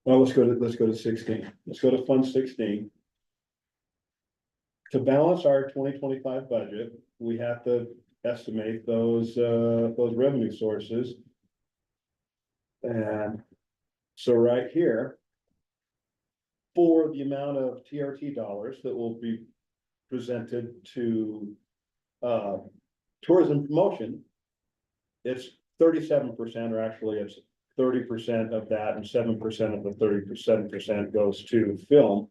A: let's go to 16. Let's go to Fund 16. To balance our 2025 budget, we have to estimate those revenue sources. And so right here, for the amount of TRT dollars that will be presented to tourism promotion, it's 37%, or actually it's 30% of that, and 7% of the 37% goes to film.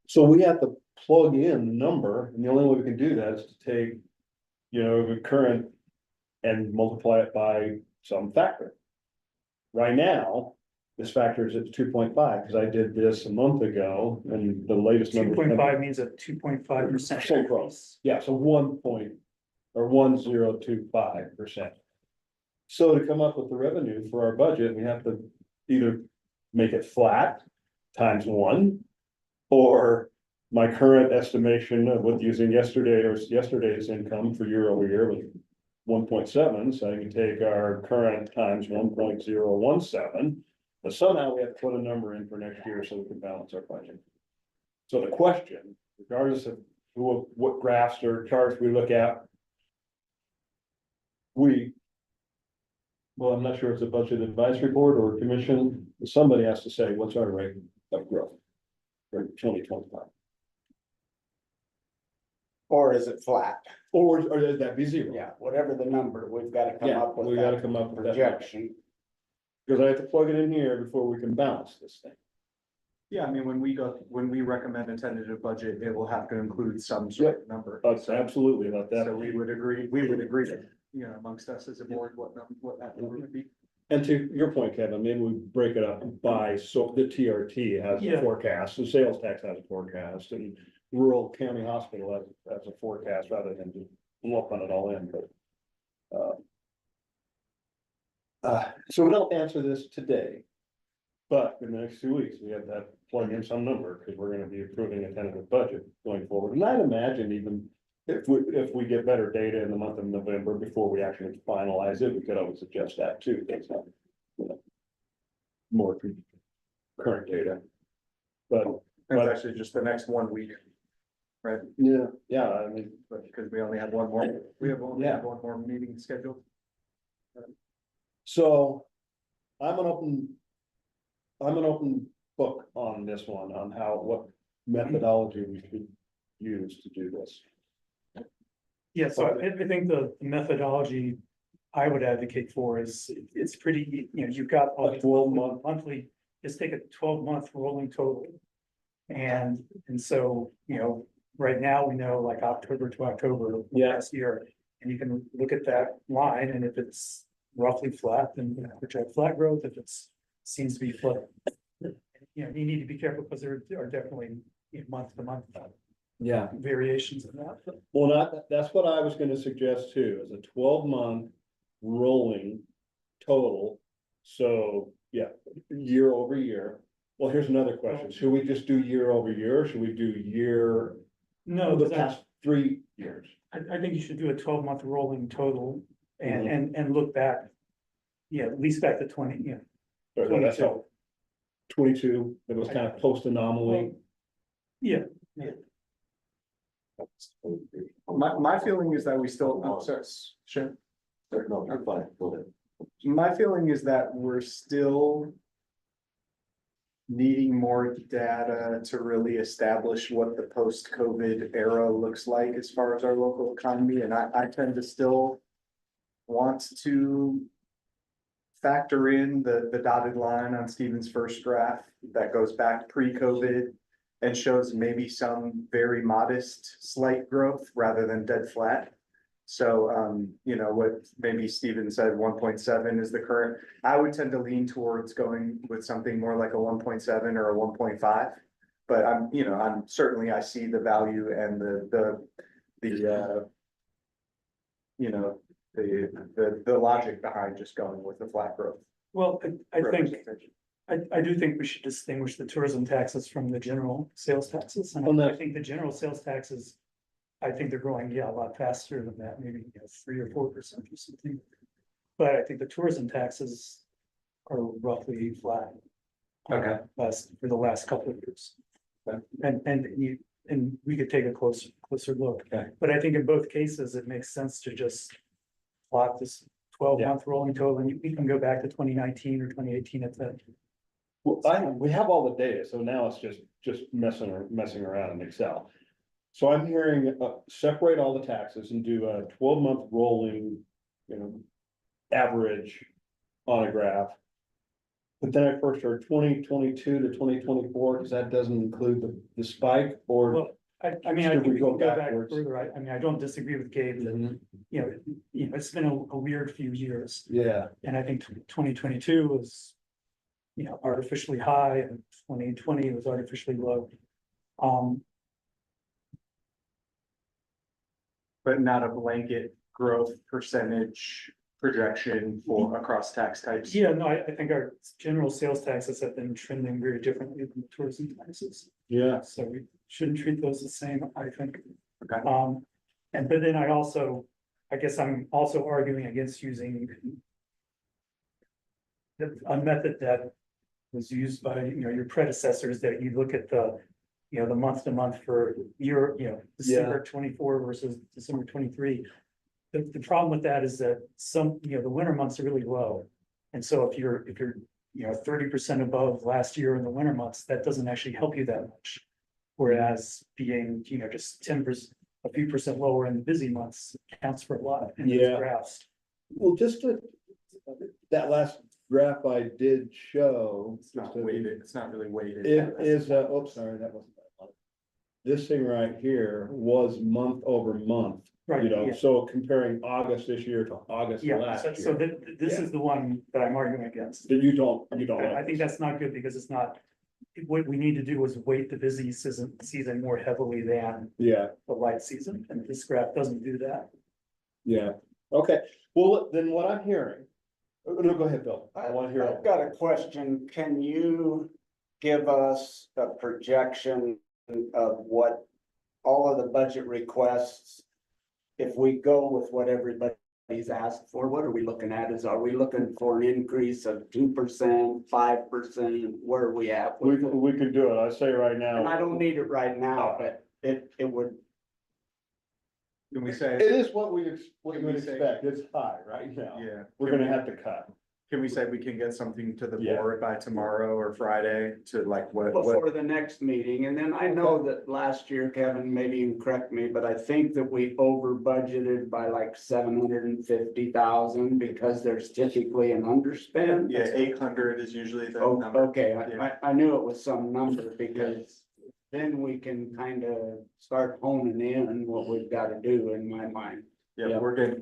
A: So we have to plug in the number, and the only way we can do that is to take, you know, the current and multiply it by some factor. Right now, this factor is at 2.5, because I did this a month ago, and the latest number.
E: 2.5 means a 2.5%.
A: So close. Yeah, so 1025%. So to come up with the revenue for our budget, we have to either make it flat times 1, or my current estimation of what using yesterday's income for year over year was 1.7, so I can take our current times 1.017. But somehow we have to put a number in for next year so we can balance our budget. So the question, regardless of what graphs or charts we look at, well, I'm not sure if it's a budget advisory board or a commission, somebody has to say, what's our rate of growth for 2025?
G: Or is it flat?
A: Or does that be 0?
G: Yeah, whatever the number, we've got to come
A: Yeah,
G: up with.
A: we gotta
G: that
A: come up with that
G: projection.
A: because I have to plug it in here before we can balance this thing.
C: Yeah, I mean, when we recommend a tentative budget, it will have to include some sort of number.
A: That's absolutely about that.
C: So we would agree, you know, amongst us as a board, what that number would be.
A: And to your point, Kevin, maybe we break it up by, so the TRT has a
E: Yeah.
A: forecast, the sales tax has a forecast, and rural county hospital has a forecast rather than just lumping it all in, but. So we don't answer this today. But in the next 2 weeks, we have to plug in some number, because we're gonna be approving a tentative budget going forward. And I'd imagine even if we get better data in the month of November before we actually finalize it, we could always adjust that too, based on, you know, more current data. But
C: It's actually just the next 1 week, right?
A: yeah, I mean,
C: But because we only have one more, one more meeting scheduled.
A: so I'm an open book on this one, on what methodology we should use to do this.
E: Yeah, so I think the methodology I would advocate for is, it's pretty, you know, you've got all
A: A
E: these
A: 12-month.
E: monthly, just take a 12-month rolling total. And so, you know, right now we know like October to October last year, and you can look at that line, and if it's roughly flat, then you know, project flat growth. If it's seems to be flat, you know, you need to be careful, because there are definitely, you know, month to month
A: Yeah.
E: variations in that.
A: Well, that's what I was gonna suggest too, is a 12-month rolling total. So, yeah, year over year. Well, here's another question. Should we just do year over year, or should we do year,
E: No,
A: the
E: because
A: past 3 years?
E: I think you should do a 12-month rolling total and look back. Yeah, at least back to 20, you know.
A: Or no, that's how. 22, it was kind of post anomaly.
E: Yeah,
C: My feeling is that we still, oh, sorry, sure.
D: No, you're fine, go ahead.
C: My feeling is that we're still needing more data to really establish what the post-COVID era looks like as far as our local economy, and I tend to still want to factor in the dotted line on Stephen's first draft that goes back pre-COVID and shows maybe some very modest slight growth rather than dead flat. So, you know, what maybe Stephen said 1.7 is the current, I would tend to lean towards going with something more like a 1.7 or a 1.5. But I'm certainly, I see the value and the logic behind just going with the flat growth.
E: well, I think, I do think we should distinguish the tourism taxes from the general sales taxes, and
A: On
E: I
A: that-
E: think the general sales taxes. I think they're growing, yeah, a lot faster than that, maybe 3 or 4% or something. But I think the tourism taxes are roughly flat.
C: Okay.
E: For the last couple of years.
C: Okay.
E: And we could take a closer look.
C: Okay.
E: But I think in both cases, it makes sense to just plot this 12-month rolling total, and we can go back to 2019 or 2018 at that.
A: Well, we have all the data, so now it's just messing around in Excel. So I'm hearing, separate all the taxes and do a 12-month rolling, average on a graph. But then I first heard 2022 to 2024, because that doesn't include the spike, or,
E: Well, I mean, I
A: Should
E: think
A: we
E: we
A: go
E: can go back
A: backwards?
E: further. I mean, I don't disagree with Gabe that, it's been a weird few years.
A: yeah,
E: And I think 2022 was, artificially high, and 2020 was artificially low.
C: But not a blanket growth percentage projection for across tax types.
E: Yeah, no, I think our general sales taxes have been trending very differently than the tourism taxes.
A: yeah.
E: So we shouldn't treat those the same, I think.
C: Okay.
E: But then I guess I'm also arguing against using a method that was used by, your predecessors, that you look at the month to month for December 24 versus December 23. The problem with that is that the winter months are really low. And so if you're 30% above last year in the winter months, that doesn't actually help you that much. Whereas being, just 10%, a few percent lower in the busy months counts for a lot in those
A: Yeah.
E: graphs.
A: Well, that last graph I did show.
C: It's not weighted, it's not really weighted.
A: It is, sorry, that wasn't that one. This thing right here was month over month,
E: Right, yeah.
A: so comparing August this year to August
E: Yeah,
A: last
E: so
A: year.
E: this is the one that I'm arguing against.
A: That you don't
E: I
A: like
E: think
A: this.
E: that's not good because it's not, what we need to do is weight the busy season more heavily than
A: Yeah,
E: the light season, and this graph doesn't do that.
A: yeah, okay, well, then what I'm hearing, no, go ahead, Bill, I wanna hear
G: I've
A: it.
G: got a question. Can you give us a projection of what all of the budget requests? If we go with what everybody's asked for, what are we looking at? Are we looking for an increase of 2%, 5%? Where are we at?
A: We could do it, I say right
G: And I
A: now,
G: don't need it right now, but it would,
C: Can we say?
A: it is what you
C: Can
A: would
C: we say-
A: expect, it's high right now.
C: Yeah.
A: We're gonna have to cut.
C: Can we say we can get something to the
A: Yeah.
C: board by tomorrow or Friday to like what?
G: before the next meeting. And then I know that last year, Kevin, maybe you can correct me, but I think that we over budgeted by like 750,000 because there's typically an underspend.
C: Yeah, 800 is usually the
G: Oh,
C: number.
G: okay,
C: Yeah.
G: I knew it was some number because then we can kind of start honing in what we've got to do in my mind.
C: Yeah, we're getting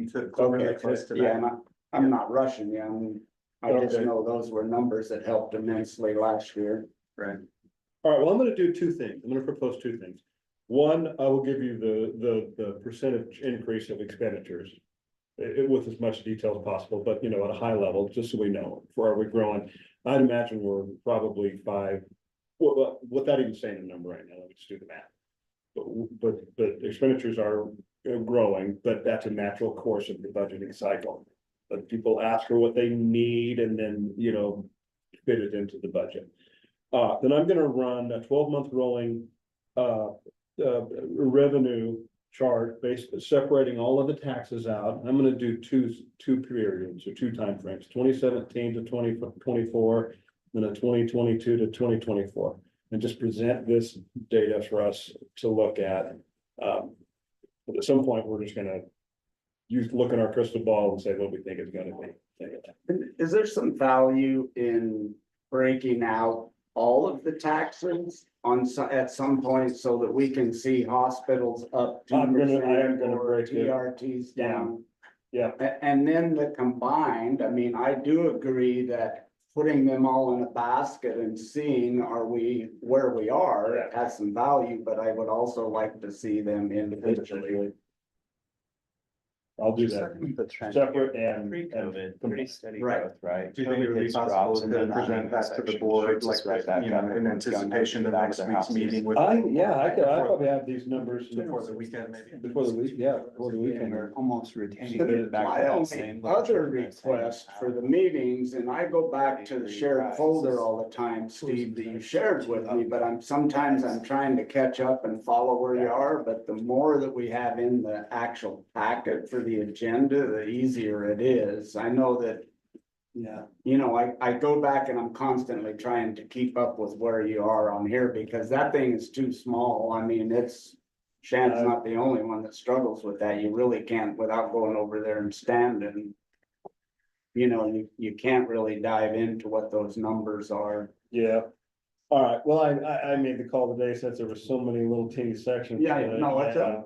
C: to really
G: Okay,
C: close to
G: yeah,
C: that.
G: I'm not rushing you. I just
A: Okay.
G: know those were numbers that helped immensely last year.
C: Right.
A: All right, well, I'm gonna do two things. I'm gonna propose two things. One, I will give you the percentage increase of expenditures. With as much detail as possible, but at a high level, just so we know, where are we growing? I'd imagine we're probably 5, well, without even saying a number right now, let me just do the math. But expenditures are growing, but that's a natural course of the budgeting cycle. But people ask for what they need and then, fit it into the budget. Then I'm gonna run a 12-month rolling revenue chart separating all of the taxes out. I'm gonna do two periods or two timeframes, 2017 to 2024, then a 2022 to 2024. And just present this data for us to look at. But at some point, we're just gonna look at our crystal ball and say what we think it's gonna be.
G: Is there some value in breaking out all of the taxes at some point so that we can see hospitals up
A: I am
G: 2%
A: gonna
G: or
A: break it
G: TRTs down?
A: Yeah.
G: And then the combined, I mean, I do agree that putting them all in a basket and seeing where we are, it has some value, but I would also like to see them individually.
A: I'll do that. Separate and.
K: Pre-COVID, pretty steady
G: Right.
K: growth, right?
C: Do you think it would be
K: COVID
C: possible
K: drops and
C: to
K: then
C: present that to the board, like,
K: right back
C: you know,
K: up
C: in
K: and it's gone
C: anticipation of
K: back
C: next
K: to
C: week's
K: houses.
C: meeting with?
A: I probably have these numbers
C: Before the weekend, maybe?
A: before the week, yeah, before the weekend.
K: We're almost retaining
G: My
K: it back to that
G: only
K: same.
G: other request for the meetings, and I go back to the shared folder all the time, Steve, that you shared with me, but sometimes I'm trying to catch up and follow where you are, but the more that we have in the actual packet for the agenda, the easier it is. I know that,
A: Yeah.
G: you know, I go back and I'm constantly trying to keep up with where you are on here, because that thing is too small. I mean, Shan's not the only one that struggles with that. You really can't, without going over there and standing. You know, you can't really dive into what those numbers are.
A: Yeah. All right, well, I made the call today since there were so many little teeny sections.
G: Yeah, no,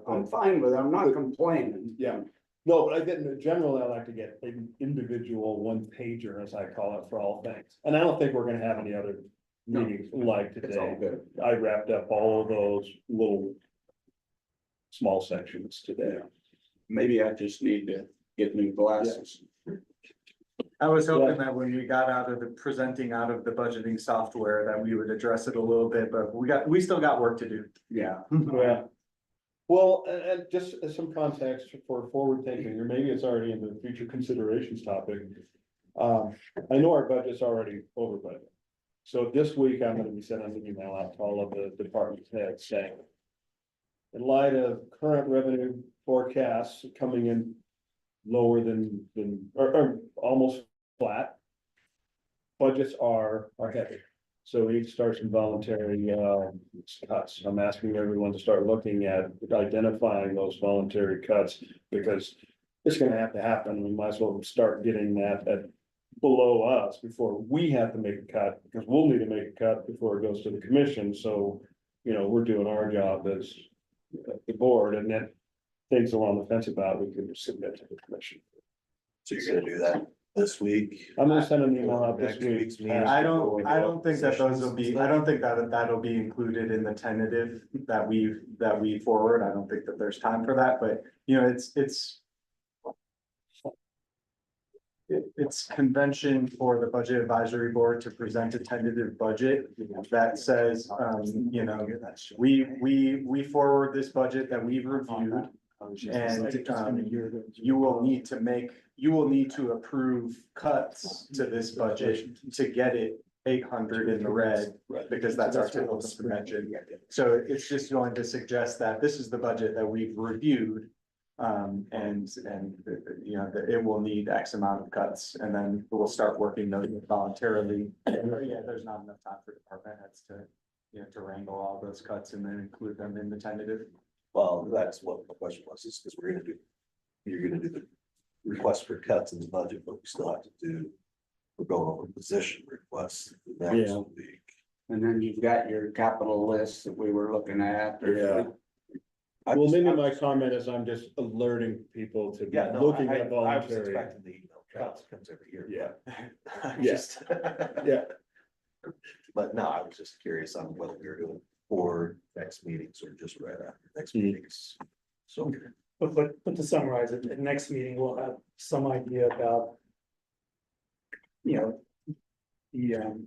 G: I'm fine with it. I'm not complaining.
A: Yeah, no, but I didn't, generally, I like to get an individual one pager, as I call it, for all things. And I don't think we're gonna have any other meetings like
G: It's all
A: today.
G: good.
A: I wrapped up all of those little small sections today.
G: Maybe I just need to get new glasses.
C: I was hoping that when we got out of the presenting out of the budgeting software, that we would address it a little bit, but we still got work to do.
G: Yeah.
A: Yeah. Well, and just as some context for forward thinking, or maybe it's already in the future considerations topic. I know our budget's already over budget. So this week I'm gonna be sending an email out to all of the department heads saying. In light of current revenue forecasts coming in lower than, or almost flat. Budgets are heavy, so we need to start some voluntary cuts. I'm asking everyone to start looking at identifying those voluntary cuts, because it's gonna have to happen. We might as well start getting that at below us before we have to make a cut, because we'll need to make a cut before it goes to the commission. So, you know, we're doing our job as the board, and then things are on the fence about, we can submit to the commission.
D: So you're gonna do that this week?
A: I'm gonna send an email out this
D: Next
A: week.
D: week's meeting.
C: I don't think that those will be, I don't think that that'll be included in the tentative that we forward. I don't think that there's time for that, but you know, it's convention for the budget advisory board to present a tentative budget that says, you know, we forward this budget that we've reviewed. And you will need to approve cuts to this budget to get it 800 in the red, because that's our typical convention. So it's just going to suggest that this is the budget that we've reviewed. And you know, that it will need X amount of cuts, and then we'll start working those voluntarily. Yeah, there's not enough time for department heads to, you know, to wrangle all those cuts and then include them in the tentative.
D: Well, that's what the question was, is because you're gonna do the request for cuts in the budget, but we still have to we're going over position requests next
A: Yeah.
D: week.
G: And then you've got your capital list that we were looking at.
A: Yeah. Well, maybe my comment is I'm just alerting people to be
D: Yeah, no,
A: looking
D: I
A: at
D: was
A: voluntary.
D: expecting the email cuts comes every year.
A: Yeah.
D: I'm
A: Yeah.
D: just-
A: Yeah.
D: But no, I was just curious on whether we were doing for next meetings or just right after next
A: Mhm.
D: meetings. So,
E: But to summarize it, at next meeting, we'll have some idea about. You know, the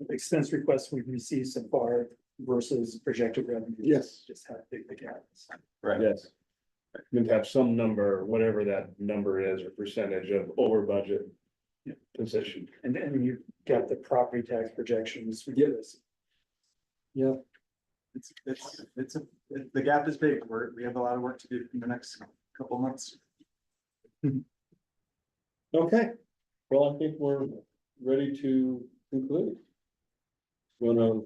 E: expense requests we've received so far versus projected revenue.
A: Yes.
E: Just how big the gap is.
C: Right.
A: Yes. Going to have some number, whatever that number is, or percentage of over budget position.
E: And then you've got the property tax projections. for
A: Yep.
E: this.
A: Yeah.
C: The gap is big. We have a lot of work to do in the next couple months.
A: Okay, well, I think we're ready to conclude. Wanna,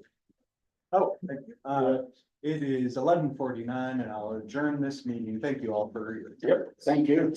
C: Oh, thank you. It is 11:49 and I'll adjourn this meeting. Thank you all for your.
A: Yep.
G: Thank you.